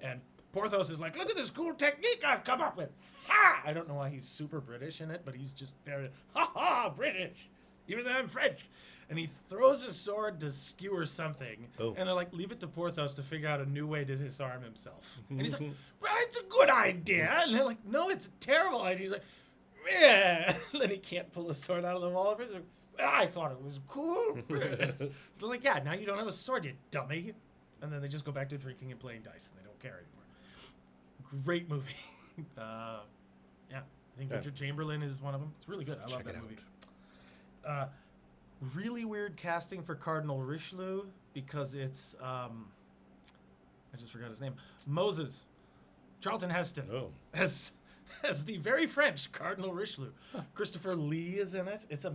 [SPEAKER 2] and Porthos is look at this cool technique I've come up with. Ha! I don't know why he's super British in it, but he's just very, ha, British. even though I'm French. And he throws his sword to skewer something.
[SPEAKER 1] Oh.
[SPEAKER 2] And they're like, leave it to Porthos to figure out a new way to disarm himself. And he's like, well, it's a good idea. And they're like, no, it's a terrible idea. He's like, yeah. And then he can't pull the sword out of the wall. He's like, well, I thought it was cool. They're like, yeah, now you don't have a sword, you dummy. And then they just go back to drinking and playing dice, and they don't care anymore. Great movie. Yeah, I think Richard Chamberlain is one of them. It's really good. I love that movie. Really weird casting for Cardinal Richelieu because it's I just forgot his name. Moses, Charlton Heston, as the very French Cardinal Richelieu. Christopher Lee is in it. It's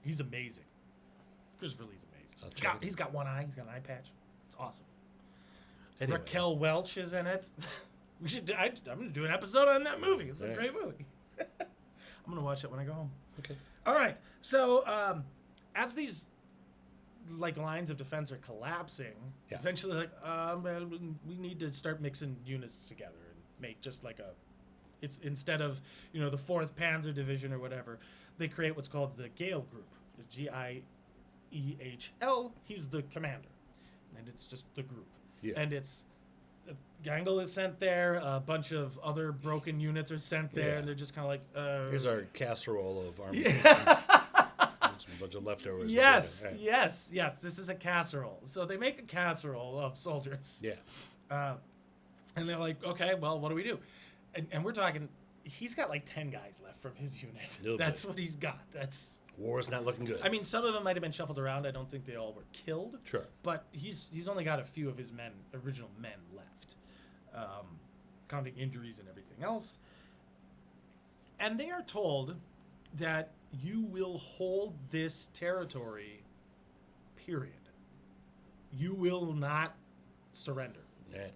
[SPEAKER 2] he's amazing. Christopher Lee's amazing. He's got one eye. He's got an eye patch. It's awesome. Anyway. Raquel Welch is in it. I'm going to do an episode on that movie. It's a great movie. I'm going to watch it when I go home.
[SPEAKER 1] Okay.
[SPEAKER 2] All right. So as these lines of defense are collapsing, eventually well, we need to start mixing units together and make just it's instead of the 4th Panzer Division or whatever, they create what's called the Gale Group, the Giehl. He's the commander, and it's just the group. Yeah. And it's Gangle is sent there. A bunch of other broken units are sent there, and they're just kind of like,
[SPEAKER 1] here's our casserole of army. A bunch of leftovers.
[SPEAKER 2] Yes. This is a casserole. So they make a casserole of soldiers.
[SPEAKER 1] Yeah.
[SPEAKER 2] And they're like, okay, well, what do we do? And we're talking, he's got like 10 guys left from his unit. That's what he's got.
[SPEAKER 1] War's not looking good.
[SPEAKER 2] I mean, some of them might have been shuffled around. I don't think they all were killed.
[SPEAKER 1] Sure.
[SPEAKER 2] But he's only got a few of his original men left, counting injuries and everything else. And they are told that you will hold this territory, period. You will not surrender.
[SPEAKER 1] Yeah.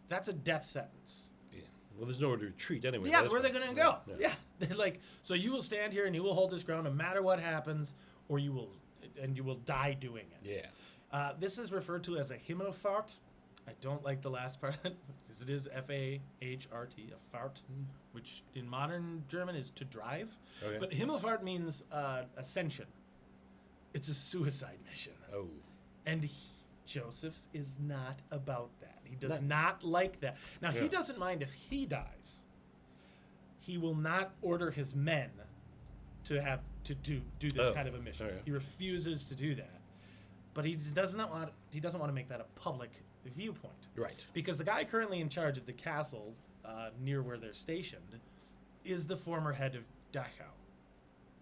[SPEAKER 2] That's a death sentence.
[SPEAKER 1] Yeah. Well, there's nowhere to retreat anyway.
[SPEAKER 2] Yeah, where are they going to go? Yeah. They're like, so you will stand here and you will hold this ground no matter what happens, or you will die doing it.
[SPEAKER 1] Yeah.
[SPEAKER 2] This is referred to as a Himmelfahrt. I don't like the last part because it is F-A-H-R-T, a fart, which in modern German is to drive. Okay. But Himmelfahrt means ascension. It's a suicide mission.
[SPEAKER 1] Oh.
[SPEAKER 2] And Joseph is not about that. He does not like that. Now, he doesn't mind if he dies. He will not order his men to do this kind of a mission. Okay. He refuses to do that. But he doesn't want to make that a public viewpoint.
[SPEAKER 1] Right.
[SPEAKER 2] Because the guy currently in charge of the castle near where they're stationed is the former head of Dachau.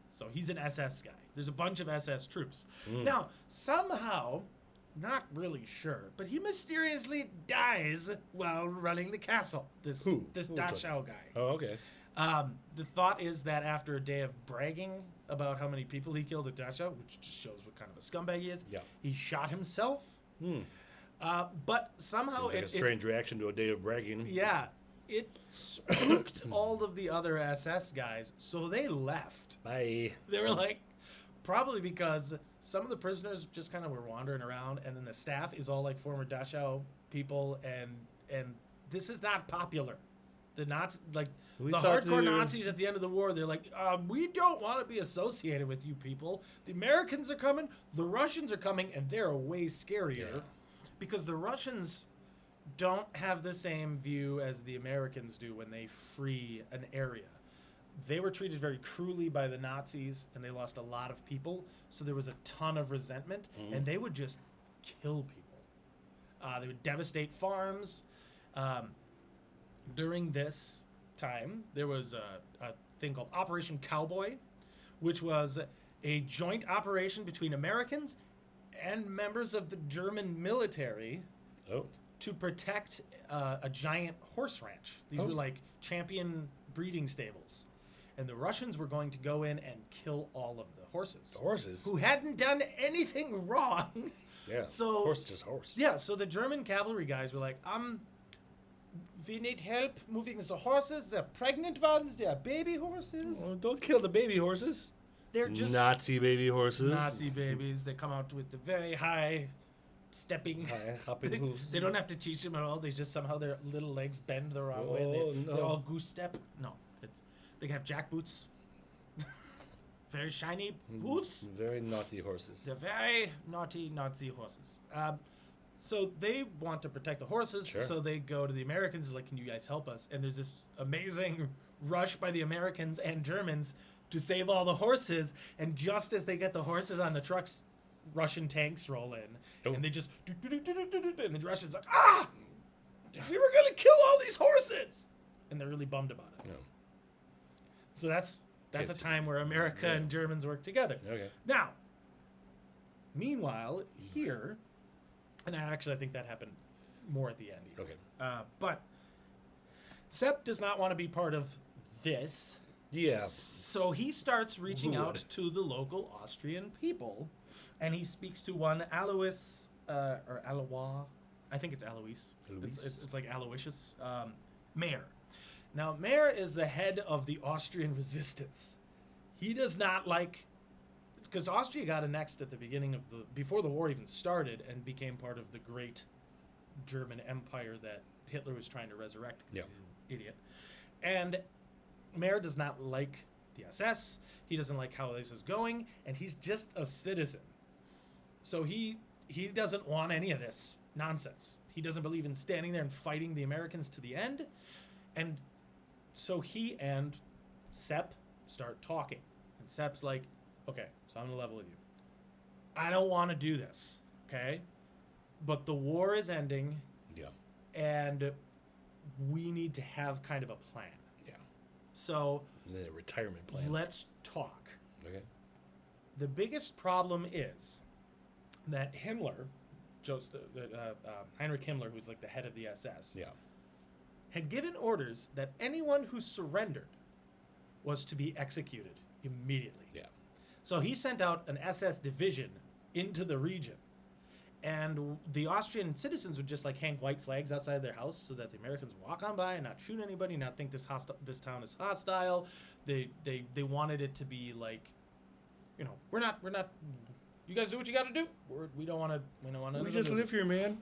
[SPEAKER 2] So he's an SS guy. There's a bunch of SS troops. Now, somehow, not really sure, but he mysteriously dies while running the castle. This Dachau guy.
[SPEAKER 1] Oh, okay.
[SPEAKER 2] The thought is that after a day of bragging about how many people he killed at Dachau, which just shows what kind of a scumbag he is, he shot himself. But somehow
[SPEAKER 1] seems like a strange reaction to a day of bragging.
[SPEAKER 2] Yeah, it spooked all of the other SS guys, so they left.
[SPEAKER 1] Bye.
[SPEAKER 2] They were like, probably because some of the prisoners just kind of were wandering around, and then the staff is all like former Dachau people, and this is not popular. The Nazis, the hardcore Nazis at the end of the war, they're like, we don't want to be associated with you people. The Americans are coming, the Russians are coming, and they're way scarier because the Russians don't have the same view as the Americans do when they free an area. They were treated very cruelly by the Nazis, and they lost a lot of people, so there was a ton of resentment, and they would just kill people. They would devastate farms. During this time, there was a thing called Operation Cowboy, which was a joint operation between Americans and members of the German military to protect a giant horse ranch. These were like champion breeding stables. And the Russians were going to go in and kill all of the horses.
[SPEAKER 1] The horses?
[SPEAKER 2] Who hadn't done anything wrong.
[SPEAKER 1] Yeah,
[SPEAKER 2] so,
[SPEAKER 1] horse just horse.
[SPEAKER 2] Yeah, so the German cavalry guys were like, we need help moving the horses. They're pregnant ones. They're baby horses.
[SPEAKER 1] Oh, don't kill the baby horses.
[SPEAKER 2] They're just
[SPEAKER 1] Nazi baby horses.
[SPEAKER 2] Nazi babies. They come out with the very high stepping.
[SPEAKER 1] Hopping hooves.
[SPEAKER 2] They don't have to teach them at all. They just somehow their little legs bend the wrong way. And they're all goose step. No, they have jack boots. very shiny hoofs.
[SPEAKER 1] Very naughty horses.
[SPEAKER 2] They're very naughty Nazi horses. So they want to protect the horses,
[SPEAKER 1] Sure.
[SPEAKER 2] so they go to the Americans like, can you guys help us? And there's this amazing rush by the Americans and Germans to save all the horses. And just as they get the horses on the trucks, Russian tanks roll in.
[SPEAKER 1] Oh.
[SPEAKER 2] And they just... And the Russians like, ah! We were going to kill all these horses! And they're really bummed about it.
[SPEAKER 1] No.
[SPEAKER 2] So that's a time where America
[SPEAKER 1] Yeah.
[SPEAKER 2] and Germans work together.
[SPEAKER 1] Okay.
[SPEAKER 2] Now, meanwhile, here, and I think that happened more at the end here.
[SPEAKER 1] Okay.
[SPEAKER 2] But Sepp does not want to be part of this.
[SPEAKER 1] Yeah.
[SPEAKER 2] So he starts reaching
[SPEAKER 1] Who
[SPEAKER 2] out
[SPEAKER 1] would?
[SPEAKER 2] to the local Austrian people, and he speaks to one Alois, or Alois, I think it's Alois. It's like Aloysius, Mayer. Now, Mayer is the head of the Austrian resistance. He does not like, because Austria got annexed at the beginning of before the war even started, and became part of the great German empire that Hitler was trying to resurrect.
[SPEAKER 1] Yeah.
[SPEAKER 2] Idiot. And Mayer does not like the SS. He doesn't like how this is going, and he's just a citizen. So he doesn't want any of this nonsense. He doesn't believe in standing there and fighting the Americans to the end. And so he and Sepp start talking. And Sepp's like, okay, so I'm going to level with you. I don't want to do this, okay? But the war is ending,
[SPEAKER 1] Yeah.
[SPEAKER 2] and we need to have kind of a plan.
[SPEAKER 1] Yeah.
[SPEAKER 2] So
[SPEAKER 1] And then a retirement plan.
[SPEAKER 2] let's talk.
[SPEAKER 1] Okay.
[SPEAKER 2] The biggest problem is that Himmler, Heinrich Himmler, who's like the head of the SS,
[SPEAKER 1] Yeah.
[SPEAKER 2] had given orders that anyone who surrendered was to be executed immediately.
[SPEAKER 1] Yeah.
[SPEAKER 2] So he sent out an SS division into the region. And the Austrian citizens would just like hang white flags outside their house so that the Americans would walk on by and not shoot anybody, not think this town is hostile. They wanted it to be like, you know, we're not. You guys do what you got to do. We don't want to.
[SPEAKER 1] We just live here, man.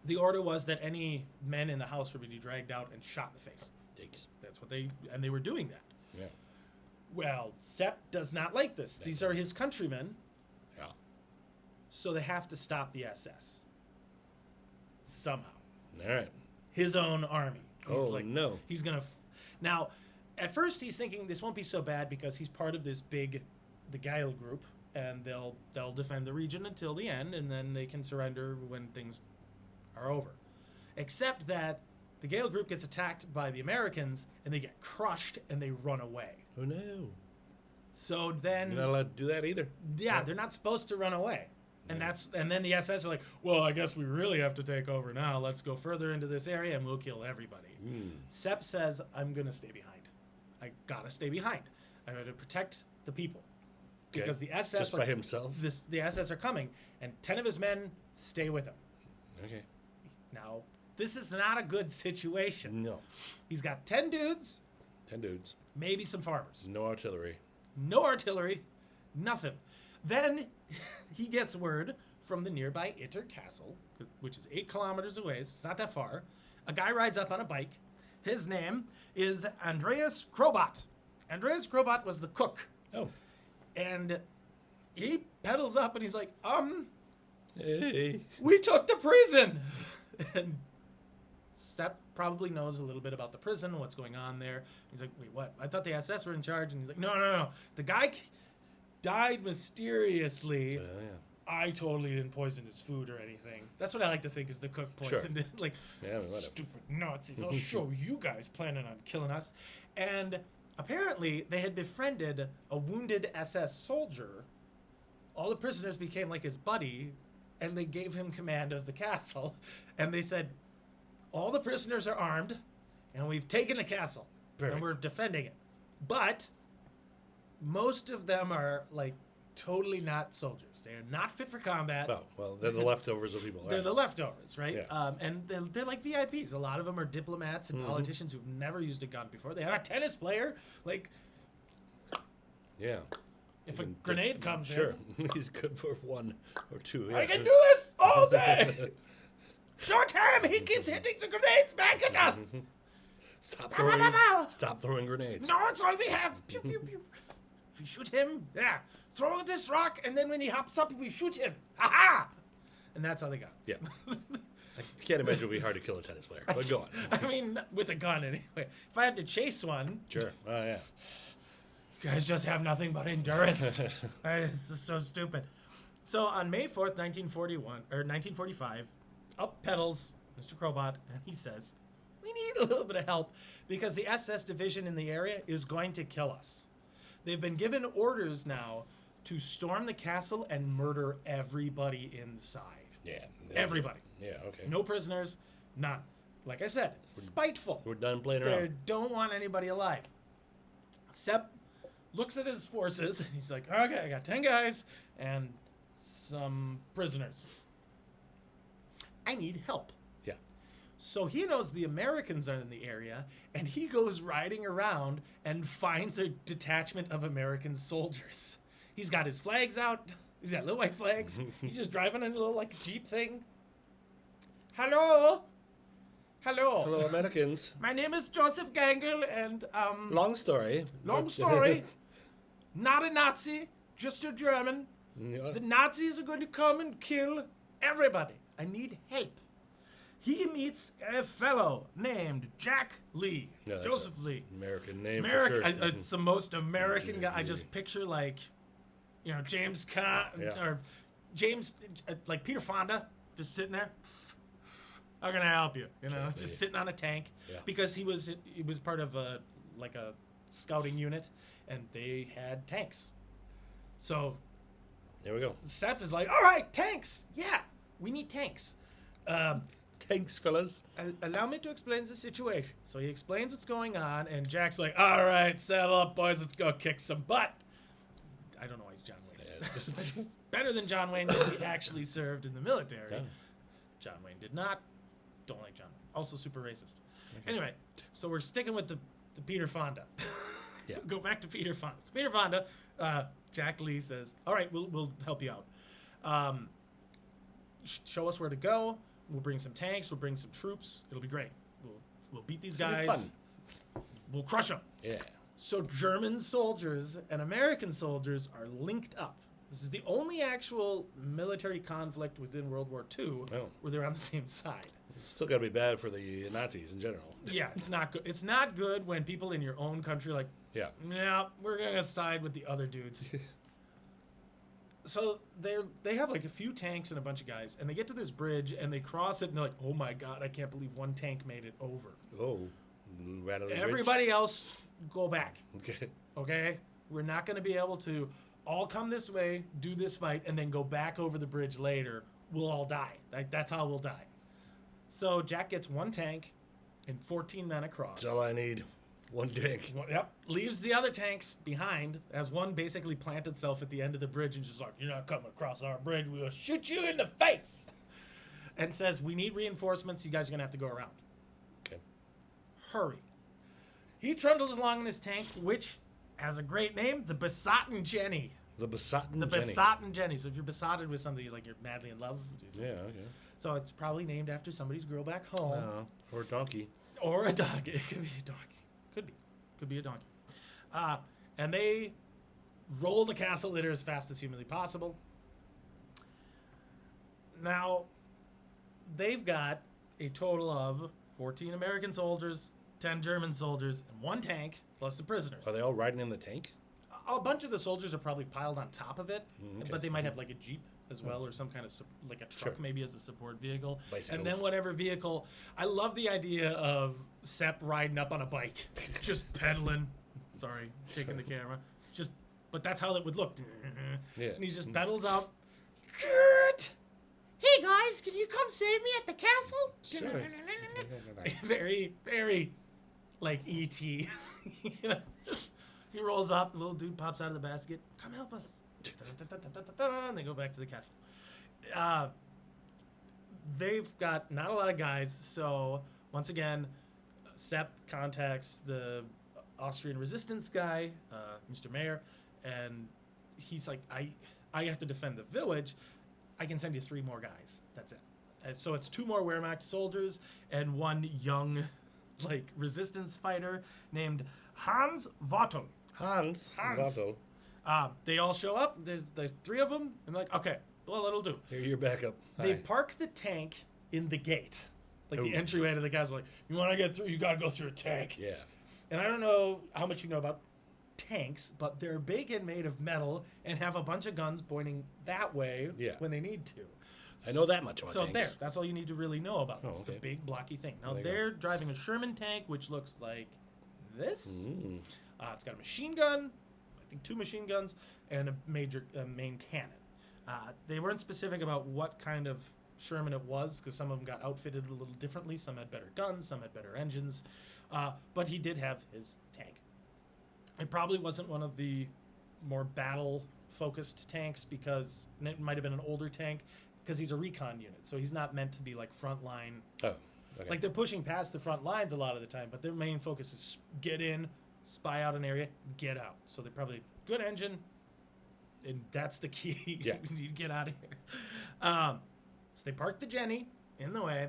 [SPEAKER 2] The order was that any men in the house were to be dragged out and shot in the face.
[SPEAKER 1] Dicks.
[SPEAKER 2] That's what they were doing that.
[SPEAKER 1] Yeah.
[SPEAKER 2] Well, Sepp does not like this. These are his countrymen.
[SPEAKER 1] Yeah.
[SPEAKER 2] So they have to stop the SS. Somehow.
[SPEAKER 1] All right.
[SPEAKER 2] His own army.
[SPEAKER 1] No.
[SPEAKER 2] He's going to... Now, at first he's thinking this won't be so bad because he's part of this big, the Geil group, and they'll defend the region until the end, and then they can surrender when things are over. Except that the Geil group gets attacked by the Americans, and they get crushed, and they run away.
[SPEAKER 1] Oh, no.
[SPEAKER 2] So then...
[SPEAKER 1] You're not allowed to do that either.
[SPEAKER 2] Yeah, they're not supposed to run away. And then the SS are like, well, I guess we really have to take over now. Let's go further into this area and we'll kill everybody. Sepp says, I'm going to stay behind. I got to stay behind. I got to protect the people. Because the SS
[SPEAKER 1] Just by himself?
[SPEAKER 2] The SS are coming, and 10 of his men stay with him.
[SPEAKER 1] Okay.
[SPEAKER 2] Now, this is not a good situation.
[SPEAKER 1] No.
[SPEAKER 2] He's got 10 dudes,
[SPEAKER 1] 10 dudes.
[SPEAKER 2] maybe some farmers.
[SPEAKER 1] No artillery.
[SPEAKER 2] No artillery, nothing. Then he gets word from the nearby Itter castle, which is 8 kilometers away, so it's not that far. A guy rides up on a bike. His name is Andreas Krobot. Andreas Krobot was the cook.
[SPEAKER 1] Oh.
[SPEAKER 2] And he pedals up and he's like,
[SPEAKER 1] Hey.
[SPEAKER 2] we took the prison. And Sepp probably knows a little bit about the prison, what's going on there. He's like, wait, what? I thought the SS were in charge. And he's like, no. The guy died mysteriously.
[SPEAKER 1] Oh, yeah.
[SPEAKER 2] I totally didn't poison his food or anything. That's what I like to think is the cook poisoned it. Like,
[SPEAKER 1] Yeah, whatever.
[SPEAKER 2] stupid Nazis. I'll show you guys planning on killing us. And apparently they had befriended a wounded SS soldier. All the prisoners became like his buddy, and they gave him command of the castle. And they said, all the prisoners are armed, and we've taken the castle.
[SPEAKER 1] Perfect.
[SPEAKER 2] And we're defending it. But most of them are like totally not soldiers. They're not fit for combat.
[SPEAKER 1] Oh, well, they're the leftovers of people.
[SPEAKER 2] They're the leftovers, right?
[SPEAKER 1] Yeah.
[SPEAKER 2] And they're like VIPs. A lot of them are diplomats and politicians who've never used a gun before. They have a tennis player. Like,
[SPEAKER 1] Yeah.
[SPEAKER 2] if a grenade comes
[SPEAKER 1] Sure. He's good for 1 or 2.
[SPEAKER 2] in,
[SPEAKER 1] Yeah.
[SPEAKER 2] I can do this all day. Short him! He keeps hitting the grenades back at us.
[SPEAKER 1] Stop
[SPEAKER 2] Bow, bow, bow, bow.
[SPEAKER 1] throwing grenades.
[SPEAKER 2] No, it's all we have. Pew, pew, pew. If we shoot him, yeah, throw this rock, and then when he hops up, we shoot him. Ha ha! And that's how they got him.
[SPEAKER 1] Yeah. I can't imagine it would be hard to kill a tennis player. But go on.
[SPEAKER 2] I mean, with a gun anyway. If I had to chase one,
[SPEAKER 1] Sure. Oh, yeah.
[SPEAKER 2] you guys just have nothing but endurance. It's just so stupid. So on May 4th, 1945, up pedals Mr. Crowbot, and he says, we need a little bit of help because the SS division in the area is going to kill us. They've been given orders now to storm the castle and murder everybody inside.
[SPEAKER 1] Yeah.
[SPEAKER 2] Everybody.
[SPEAKER 1] Yeah, okay.
[SPEAKER 2] No prisoners, none. Like I said, spiteful.
[SPEAKER 1] We're done playing
[SPEAKER 2] They
[SPEAKER 1] around.
[SPEAKER 2] don't want anybody alive. Sepp looks at his forces and he's like, okay, I got 10 guys and some prisoners. I need help.
[SPEAKER 1] Yeah.
[SPEAKER 2] So he knows the Americans are in the area and he goes riding around and finds a detachment of American soldiers. He's got his flags out. He's got little white flags. He's just driving in a little like Jeep thing. Hello? Hello.
[SPEAKER 1] Hello, Americans.
[SPEAKER 2] My name is Joseph Gangle, and
[SPEAKER 1] Long story.
[SPEAKER 2] long story. Not a Nazi, just a German.
[SPEAKER 1] Yeah.
[SPEAKER 2] The Nazis are going to come and kill everybody. I need help. He meets a fellow named Jack Lee.
[SPEAKER 1] Yeah, that's
[SPEAKER 2] Joseph Lee.
[SPEAKER 1] American name for
[SPEAKER 2] American.
[SPEAKER 1] sure.
[SPEAKER 2] It's the most American guy. I
[SPEAKER 1] Lee.
[SPEAKER 2] just picture like, James Caan
[SPEAKER 1] Yeah.
[SPEAKER 2] or James, like Peter Fonda, just sitting there. How can I help you?
[SPEAKER 1] Jack Lee.
[SPEAKER 2] Just sitting on a tank
[SPEAKER 1] Yeah.
[SPEAKER 2] because he was part of a scouting unit, and they had tanks. So
[SPEAKER 1] There we go.
[SPEAKER 2] Sepp is like, all right, tanks. Yeah, we need tanks.
[SPEAKER 1] Thanks, fellas.
[SPEAKER 2] Allow me to explain the situation. So he explains what's going on, and Jack's like, all right, settle up, boys. Let's go kick some butt. I don't know why he's John Wayne.
[SPEAKER 1] Yeah.
[SPEAKER 2] It's better than John Wayne because he actually served in the military.
[SPEAKER 1] Yeah.
[SPEAKER 2] John Wayne did not. Don't like John Wayne. Also super racist. Anyway, so we're sticking with the Peter Fonda.
[SPEAKER 1] Yeah.
[SPEAKER 2] Go back to Peter Fonda. So Peter Fonda, Jack Lee says, all right, we'll help you out. Show us where to go. We'll bring some tanks. We'll bring some troops. It'll be great. We'll beat these
[SPEAKER 1] It'll be
[SPEAKER 2] guys. We'll crush them.
[SPEAKER 1] Yeah.
[SPEAKER 2] So German soldiers and American soldiers are linked up. This is the only actual military conflict within World War II
[SPEAKER 1] Oh.
[SPEAKER 2] where they're on the same side.
[SPEAKER 1] It's still got to be bad for the Nazis in general.
[SPEAKER 2] Yeah, it's not good. It's not good when people in your own country are like,
[SPEAKER 1] Yeah.
[SPEAKER 2] no, we're gonna side with the other dudes. So they have like a few tanks and a bunch of guys, and they get to this bridge and they cross it, and they're like, oh my god, I can't believe one tank made it over.
[SPEAKER 1] Oh. Rattling Ridge.
[SPEAKER 2] Everybody else, go back.
[SPEAKER 1] Okay.
[SPEAKER 2] Okay? We're not going to be able to all come this way, do this fight, and then go back over the bridge later. We'll all die. That's how we'll die. So Jack gets one tank and 14 men across.
[SPEAKER 1] That's all I need. One tank.
[SPEAKER 2] Yep. Leaves the other tanks behind as one basically plants itself at the end of the bridge and just like, you're not coming across our bridge. We'll shoot you in the face. And says, we need reinforcements. You guys are going to have to go around.
[SPEAKER 1] Okay.
[SPEAKER 2] Hurry. He trundles along in his tank, which has a great name, the Besotted Jenny.
[SPEAKER 1] The Besotted
[SPEAKER 2] The
[SPEAKER 1] Jenny.
[SPEAKER 2] Besotted Jenny. So if you're besotted with something, like you're madly in love.
[SPEAKER 1] Yeah, okay.
[SPEAKER 2] So it's probably named after somebody's girl back home.
[SPEAKER 1] Or a donkey.
[SPEAKER 2] Or a donkey. It could be a donkey. Could be. Could be a donkey. And they roll the castle Itter as fast as humanly possible. Now, they've got a total of 14 American soldiers, 10 German soldiers, and one tank, plus the prisoners.
[SPEAKER 1] Are they all riding in the tank?
[SPEAKER 2] A bunch of the soldiers are probably piled on top of it,
[SPEAKER 1] Okay.
[SPEAKER 2] but they might have like a Jeep as well, or some kind of like a truck
[SPEAKER 1] Sure.
[SPEAKER 2] maybe as a support vehicle.
[SPEAKER 1] Bicycles.
[SPEAKER 2] And then whatever vehicle. I love the idea of Sepp riding up on a bike, just pedaling. Sorry, shaking the camera. But that's how it would look.
[SPEAKER 1] Yeah.
[SPEAKER 2] And he just pedals up. Kurt! Hey guys, can you come save me at the castle?
[SPEAKER 1] Sure.
[SPEAKER 2] Very, very like E.T. You know? He rolls up, a little dude pops out of the basket. Come help us. And they go back to the castle. They've got not a lot of guys, so once again, Sepp contacts the Austrian resistance guy, Mr. Mayer, and he's like, I have to defend the village. I can send you 3 more guys. That's it. And so it's 2 more Wehrmacht soldiers and 1 young, like, resistance fighter named Hans Vottel.
[SPEAKER 1] Hans.
[SPEAKER 2] Hans.
[SPEAKER 1] Vato.
[SPEAKER 2] They all show up. There's 3 of them, and like, okay, well, it'll do.
[SPEAKER 1] Here, you're back up.
[SPEAKER 2] They
[SPEAKER 1] Hi.
[SPEAKER 2] park the tank in the gate, like the
[SPEAKER 1] Ooh.
[SPEAKER 2] entryway to the castle. Like, you want to get through, you got to go through a tank.
[SPEAKER 1] Yeah.
[SPEAKER 2] And I don't know how much you know about tanks, but they're big and made of metal and have a bunch of guns pointing that way when they need to.
[SPEAKER 1] I know that much about
[SPEAKER 2] So
[SPEAKER 1] tanks.
[SPEAKER 2] that's all you need to really know about this. It's a
[SPEAKER 1] okay.
[SPEAKER 2] big blocky thing. Now
[SPEAKER 1] There you go.
[SPEAKER 2] they're driving a Sherman tank, which looks like this.
[SPEAKER 1] Mm.
[SPEAKER 2] It's got a machine gun, I think 2 machine guns, and a major main cannon. They weren't specific about what kind of Sherman it was, because some of them got outfitted a little differently. Some had better guns, some had better engines. But he did have his tank. It probably wasn't one of the more battle-focused tanks, because it might have been an older tank, because he's a recon unit, so he's not meant to be like frontline.
[SPEAKER 1] Oh, okay.
[SPEAKER 2] Like, they're pushing past the front lines a lot of the time, but their main focus is get in, spy out an area, get out. So they're probably good engine, and that's the key.
[SPEAKER 1] Yeah.
[SPEAKER 2] You need to get out of here. So they park the Jenny in the way,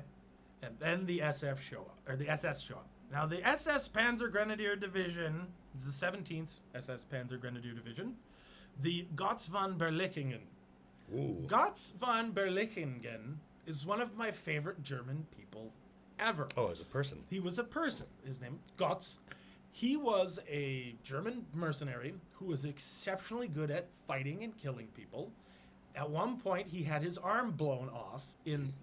[SPEAKER 2] and then the SS show up. Now, the SS Panzer Grenadier Division is the 17th SS Panzer Grenadier Division, the Gotz von Berlichingen.
[SPEAKER 1] Ooh.
[SPEAKER 2] Gotz von Berlichingen is one of my favorite German people ever.
[SPEAKER 1] Oh, as a person.
[SPEAKER 2] He was a person. His name, Gotz. He was a German mercenary who was exceptionally good at fighting and killing people. At one point, he had his arm blown off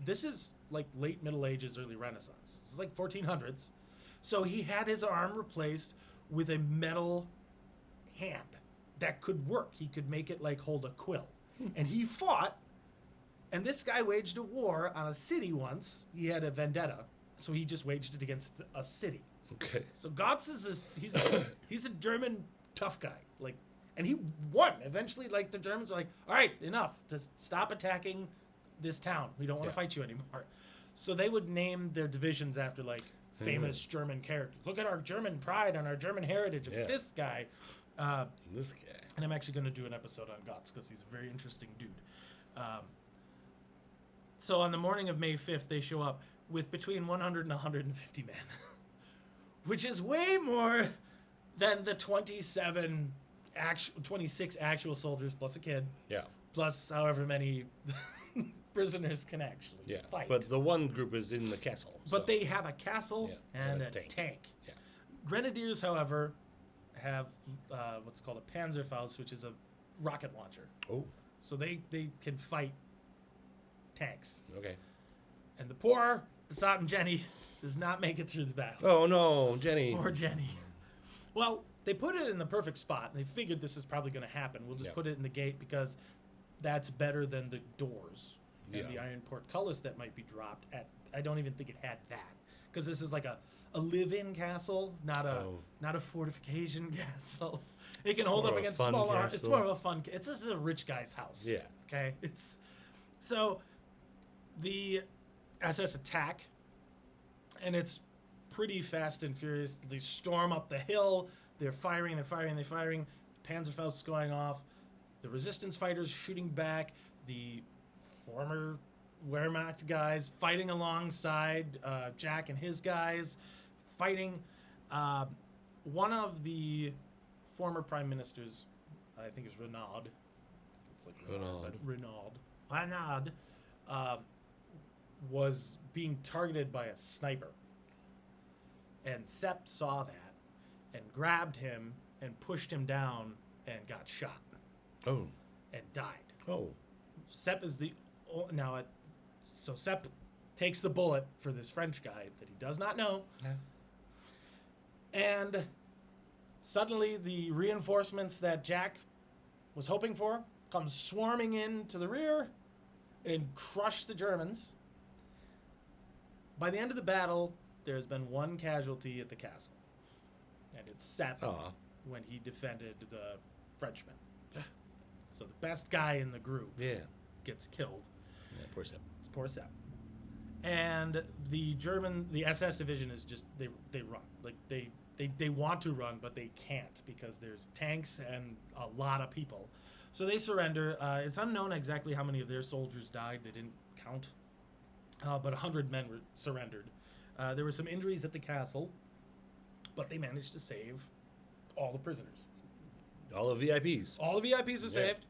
[SPEAKER 2] this is like late Middle Ages, early Renaissance. This is like 1400s. So he had his arm replaced with a metal hand that could work. He could make it like hold a quill. And he fought, and this guy waged a war on a city once. He had a vendetta, so he just waged it against a city.
[SPEAKER 1] Okay.
[SPEAKER 2] So Gotz is he's a German tough guy, like, and he won. Eventually, like, the Germans are like, all right, enough, just stop attacking this town. We don't want to fight you anymore. So they would name their divisions after like famous German characters. Look at our German pride and our German heritage of this guy.
[SPEAKER 1] This guy.
[SPEAKER 2] And I'm actually going to do an episode on Gotz because he's a very interesting dude. So on the morning of May 5th, they show up with between 100 and 150 men, which is way more than the 26 actual soldiers plus a kid,
[SPEAKER 1] Yeah.
[SPEAKER 2] plus however many prisoners can actually fight.
[SPEAKER 1] But the one group is in the castle.
[SPEAKER 2] But they have a castle and a tank.
[SPEAKER 1] Yeah.
[SPEAKER 2] Grenadiers, however, have what's called a Panzerfaust, which is a rocket launcher.
[SPEAKER 1] Oh.
[SPEAKER 2] So they can fight tanks.
[SPEAKER 1] Okay.
[SPEAKER 2] And the poor Besotten Jenny does not make it through the battle.
[SPEAKER 1] Oh no, Jenny.
[SPEAKER 2] Poor Jenny. Well, they put it in the perfect spot, and they figured this is probably going to happen. We'll just put it in the gate because that's better than the doors and the iron portcullis that might be dropped at. I don't even think it had that, because this is like a live-in castle, not a fortification castle. It can hold up against smaller. It's more of a fun. It's just a rich guy's house.
[SPEAKER 1] Yeah.
[SPEAKER 2] Okay. It's so the SS attack, and it's pretty fast and furious. They storm up the hill. They're firing. Panzerfaust's going off. The resistance fighters shooting back. The former Wehrmacht guys fighting alongside Jack and his guys, fighting. One of the former prime ministers, I think is Renaud. It's like Renaud, was being targeted by a sniper. And Sepp saw that and grabbed him and pushed him down and got shot.
[SPEAKER 1] Oh.
[SPEAKER 2] And died.
[SPEAKER 1] Oh.
[SPEAKER 2] Sepp is so Sepp takes the bullet for this French guy that he does not know.
[SPEAKER 1] Yeah.
[SPEAKER 2] And suddenly the reinforcements that Jack was hoping for come swarming in to the rear and crush the Germans. By the end of the battle, there's been one casualty at the castle. And it's Sepp when he defended the Frenchman. So the best guy in the group gets killed.
[SPEAKER 1] Yeah, poor Sepp.
[SPEAKER 2] Poor Sepp. And the SS division is just, they run. Like, they want to run, but they can't because there's tanks and a lot of people. So they surrender. It's unknown exactly how many of their soldiers died. They didn't count. But 100 men were surrendered. There were some injuries at the castle, but they managed to save all the prisoners.
[SPEAKER 1] All the VIPs.
[SPEAKER 2] All the VIPs are
[SPEAKER 1] Yeah.
[SPEAKER 2] saved,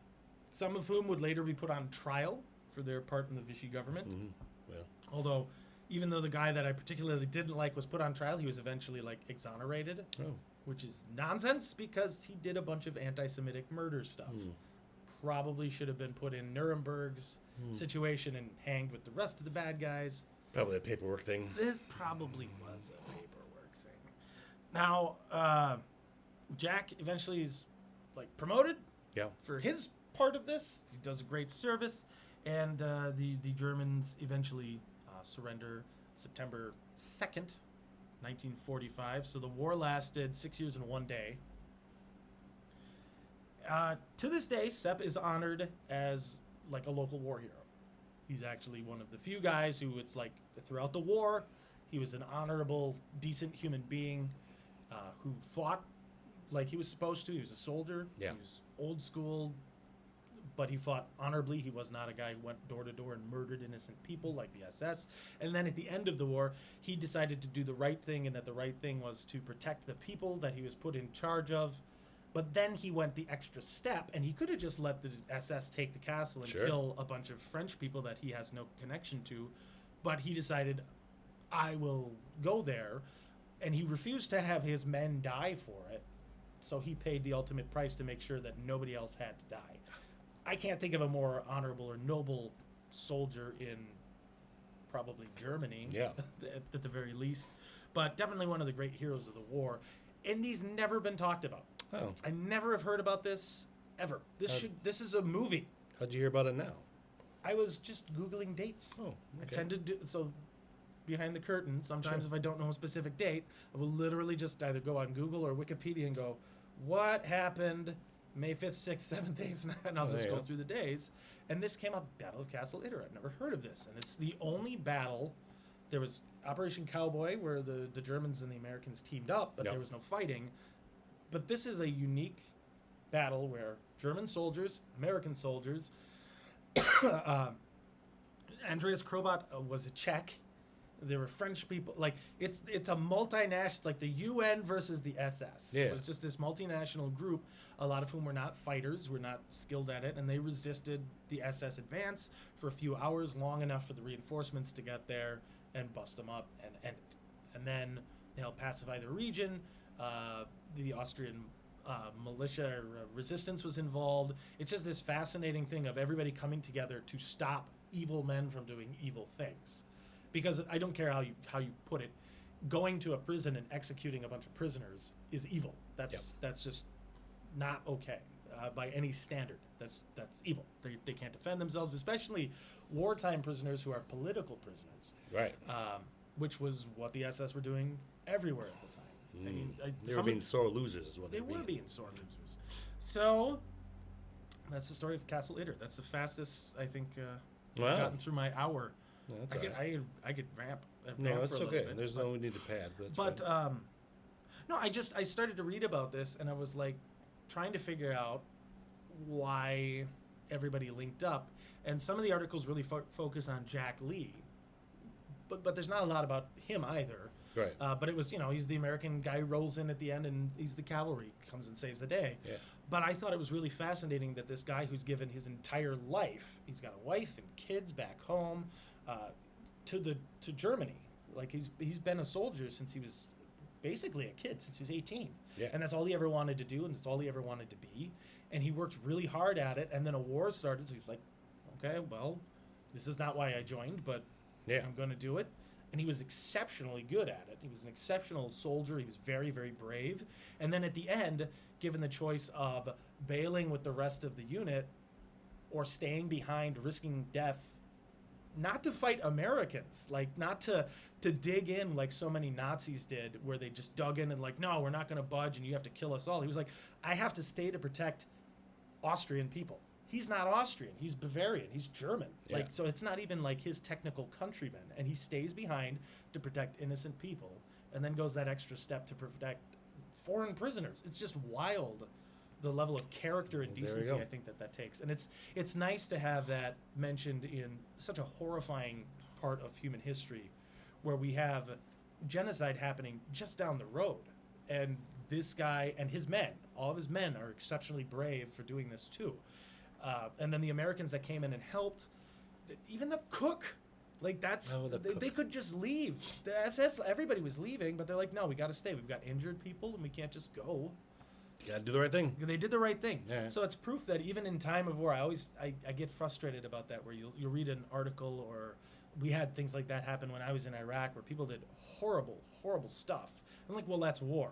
[SPEAKER 2] some of whom would later be put on trial for their part in the Vichy government.
[SPEAKER 1] Mm-hmm. Well,
[SPEAKER 2] Although, even though the guy that I particularly didn't like was put on trial, he was eventually like exonerated,
[SPEAKER 1] oh.
[SPEAKER 2] which is nonsense because he did a bunch of anti-Semitic murder stuff. Probably should have been put in Nuremberg's situation and hanged with the rest of the bad guys.
[SPEAKER 1] Probably a paperwork thing.
[SPEAKER 2] This probably was a paperwork thing. Now, Jack eventually is like promoted
[SPEAKER 1] Yeah.
[SPEAKER 2] for his part of this. He does a great service, and the Germans eventually surrender September 2nd, 1945. So the war lasted 6 years and 1 day. To this day, Sepp is honored as like a local war hero. He's actually one of the few guys who, it's like throughout the war, he was an honorable, decent human being who fought like he was supposed to. He was a soldier.
[SPEAKER 1] Yeah.
[SPEAKER 2] He was old school, but he fought honorably. He was not a guy who went door to door and murdered innocent people like the SS. And then at the end of the war, he decided to do the right thing, and that the right thing was to protect the people that he was put in charge of. But then he went the extra step, and he could have just let the SS take the castle and
[SPEAKER 1] Sure.
[SPEAKER 2] kill a bunch of French people that he has no connection to. But he decided, I will go there, and he refused to have his men die for it. So he paid the ultimate price to make sure that nobody else had to die. I can't think of a more honorable or noble soldier in probably Germany,
[SPEAKER 1] Yeah.
[SPEAKER 2] at the very least. But definitely one of the great heroes of the war. And he's never been talked about.
[SPEAKER 1] Oh.
[SPEAKER 2] I never have heard about this ever. This is a movie.
[SPEAKER 1] How'd you hear about it now?
[SPEAKER 2] I was just Googling dates.
[SPEAKER 1] Oh,
[SPEAKER 2] I
[SPEAKER 1] okay.
[SPEAKER 2] tend to do so behind the curtain. Sometimes
[SPEAKER 1] Sure.
[SPEAKER 2] if I don't know a specific date, I will literally just either go on Google or Wikipedia and go, what happened May 5th, 6th, 7th, 8th, 9th, and I'll
[SPEAKER 1] There
[SPEAKER 2] just
[SPEAKER 1] you
[SPEAKER 2] go
[SPEAKER 1] go.
[SPEAKER 2] through the days. And this came up, Battle of Castle Itter. I've never heard of this. And it's the only battle. There was Operation Cowboy, where the Germans and the Americans teamed up, but
[SPEAKER 1] Yep.
[SPEAKER 2] there was no fighting. But this is a unique battle where German soldiers, American soldiers, Andreas Krobot was a Czech. There were French people. Like it's a multinational. It's like the UN versus the SS.
[SPEAKER 1] Yeah.
[SPEAKER 2] It was just this multinational group. A lot of whom were not fighters, were not skilled at it, and they resisted the SS advance for a few hours, long enough for the reinforcements to get there and bust them up and end it. And then they'll pacify the region. The Austrian militia or resistance was involved. It's just this fascinating thing of everybody coming together to stop evil men from doing evil things. Because I don't care how you put it, going to a prison and executing a bunch of prisoners is evil. That's just not okay by any standard. That's evil. They can't defend themselves, especially wartime prisoners who are political prisoners.
[SPEAKER 1] Right.
[SPEAKER 2] Which was what the SS were doing everywhere at the time. I mean,
[SPEAKER 1] They were being sore losers, is what
[SPEAKER 2] they
[SPEAKER 1] they
[SPEAKER 2] were being sore losers. So that's the story of Castle Itter. That's the fastest I think
[SPEAKER 1] Wow.
[SPEAKER 2] I've gotten through my hour.
[SPEAKER 1] No, that's all right.
[SPEAKER 2] I could ramp
[SPEAKER 1] No,
[SPEAKER 2] for
[SPEAKER 1] it's
[SPEAKER 2] a little
[SPEAKER 1] okay.
[SPEAKER 2] bit,
[SPEAKER 1] There's no need to pad. But,
[SPEAKER 2] But no, I started to read about this, and I was like trying to figure out why everybody linked up, and some of the articles really focus on Jack Lee, but there's not a lot about him either.
[SPEAKER 1] right.
[SPEAKER 2] But it was, he's the American guy who rolls in at the end, and he's the cavalry, comes and saves the day.
[SPEAKER 1] Yeah.
[SPEAKER 2] But I thought it was really fascinating that this guy who's given his entire life, he's got a wife and kids back home, to Germany. Like he's been a soldier since he was basically a kid, since he was 18.
[SPEAKER 1] Yeah.
[SPEAKER 2] And that's all he ever wanted to do, and that's all he ever wanted to be. And he worked really hard at it, and then a war started, so he's like, okay, well, this is not why I joined, but
[SPEAKER 1] Yeah.
[SPEAKER 2] I'm going to do it. And he was exceptionally good at it. He was an exceptional soldier. He was very, very brave. And then at the end, given the choice of bailing with the rest of the unit or staying behind, risking death, not to fight Americans, like not to dig in like so many Nazis did, where they just dug in and like, no, we're not going to budge and you have to kill us all. He was like, I have to stay to protect Austrian people. He's not Austrian. He's Bavarian. He's German.
[SPEAKER 1] Yeah.
[SPEAKER 2] Like, so it's not even like his technical countrymen. And he stays behind to protect innocent people, and then goes that extra step to protect foreign prisoners. It's just wild, the level of character and
[SPEAKER 1] There you
[SPEAKER 2] decency
[SPEAKER 1] go.
[SPEAKER 2] I think that takes. And it's nice to have that mentioned in such a horrifying part of human history, where we have genocide happening just down the road, and this guy and his men, all of his men, are exceptionally brave for doing this too. And then the Americans that came in and helped, even the cook, like they could just leave. The SS, everybody was leaving, but they're like, no, we got to stay. We've got injured people, and we can't just go.
[SPEAKER 1] You got to do the right thing.
[SPEAKER 2] They did the right thing.
[SPEAKER 1] Yeah.
[SPEAKER 2] So it's proof that even in time of war, I get frustrated about that, where you'll read an article, or we had things like that happen when I was in Iraq, where people did horrible, horrible stuff. I'm like, well, that's war.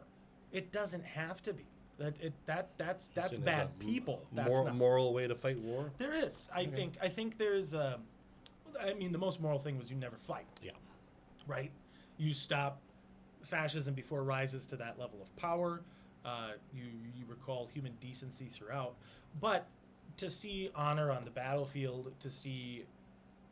[SPEAKER 2] It doesn't have to be. That's bad people. That's not
[SPEAKER 1] moral way to fight war.
[SPEAKER 2] There is. I think there's. I mean, the most moral thing was you never fight.
[SPEAKER 1] Yeah.
[SPEAKER 2] Right. You stop fascism before it rises to that level of power. You recall human decency throughout, but to see honor on the battlefield, to see,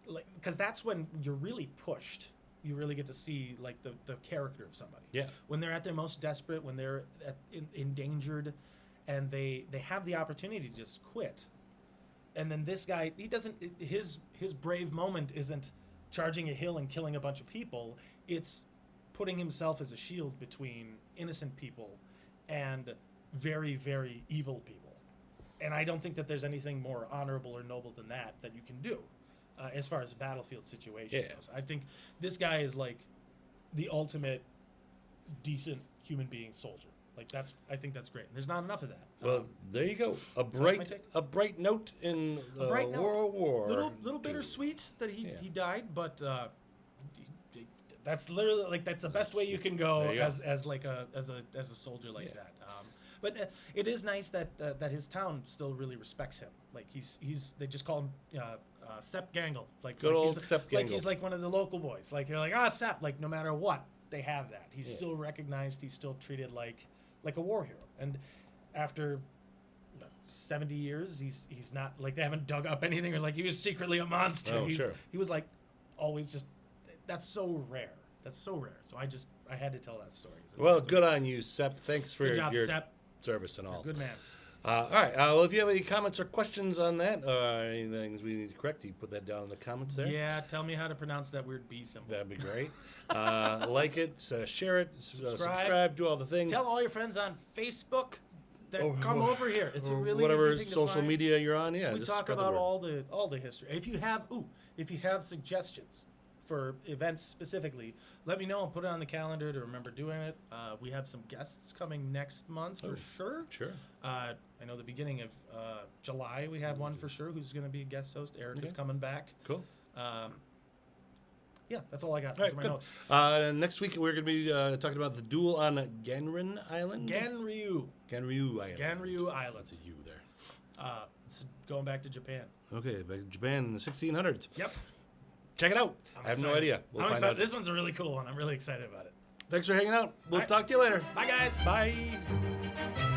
[SPEAKER 2] like, because that's when you're really pushed. You really get to see like the character of somebody.
[SPEAKER 1] Yeah.
[SPEAKER 2] When they're at their most desperate, when they're endangered, and they have the opportunity to just quit. And then this guy, he doesn't. His brave moment isn't charging a hill and killing a bunch of people. It's putting himself as a shield between innocent people and very, very evil people. And I don't think that there's anything more honorable or noble than that you can do, as far as a battlefield situation goes. I think this guy is like the ultimate decent human being soldier. Like I think that's great. There's not enough of that.
[SPEAKER 1] Well, there you go. A bright note in World War.
[SPEAKER 2] Little bittersweet that he died, but that's literally like that's the best way you can go as a soldier like that. But it is nice that his town still really respects him. Like they just call him Sepp Gangle.
[SPEAKER 1] Good old Sepp Gangle.
[SPEAKER 2] Like he's like one of the local boys. Like you're like Sepp. Like no matter what, they have that. He's still recognized. He's still treated like a war hero. And after 70 years, he's not like they haven't dug up anything or like he was secretly a monster.
[SPEAKER 1] Oh, sure.
[SPEAKER 2] He was like always just. That's so rare. So I had to tell that story.
[SPEAKER 1] Well, good on you, Sepp. Thanks for
[SPEAKER 2] job,
[SPEAKER 1] your
[SPEAKER 2] Sepp.
[SPEAKER 1] service and all.
[SPEAKER 2] Good man.
[SPEAKER 1] All right. Well, if you have any comments or questions on that, or anything we need to correct, you put that down in the comments there.
[SPEAKER 2] Yeah, tell me how to pronounce that weird B symbol.
[SPEAKER 1] That'd be great. Like it, share it, subscribe, do all the things.
[SPEAKER 2] Tell all your friends on Facebook that come over here. It's a really
[SPEAKER 1] whatever
[SPEAKER 2] easy thing
[SPEAKER 1] social
[SPEAKER 2] to find.
[SPEAKER 1] media you're on. Yeah,
[SPEAKER 2] we
[SPEAKER 1] just
[SPEAKER 2] talk
[SPEAKER 1] spread the
[SPEAKER 2] about
[SPEAKER 1] word.
[SPEAKER 2] all the history. If you have suggestions for events specifically, let me know. I'll put it on the calendar to remember doing it. We have some guests coming next month for sure.
[SPEAKER 1] Sure.
[SPEAKER 2] I know the beginning of July we have one for sure who's going to be a guest host. Eric is coming back.
[SPEAKER 1] Cool.
[SPEAKER 2] Yeah, that's all I got.
[SPEAKER 1] All
[SPEAKER 2] Those are my
[SPEAKER 1] right,
[SPEAKER 2] notes.
[SPEAKER 1] next week we're going to be talking about the duel on Ganrin Island.
[SPEAKER 2] Ganryu
[SPEAKER 1] Island.
[SPEAKER 2] Ganryu Island.
[SPEAKER 1] That's a U there.
[SPEAKER 2] It's going back to Japan.
[SPEAKER 1] Okay, back to Japan in the 1600s.
[SPEAKER 2] Yep.
[SPEAKER 1] Check it out. I have
[SPEAKER 2] excited.
[SPEAKER 1] no idea. We'll
[SPEAKER 2] I'm
[SPEAKER 1] find
[SPEAKER 2] excited.
[SPEAKER 1] out.
[SPEAKER 2] This one's a really cool one. I'm really excited about it.
[SPEAKER 1] Thanks for hanging out. We'll
[SPEAKER 2] All right.
[SPEAKER 1] talk to you later.
[SPEAKER 2] Bye, guys.
[SPEAKER 1] Bye.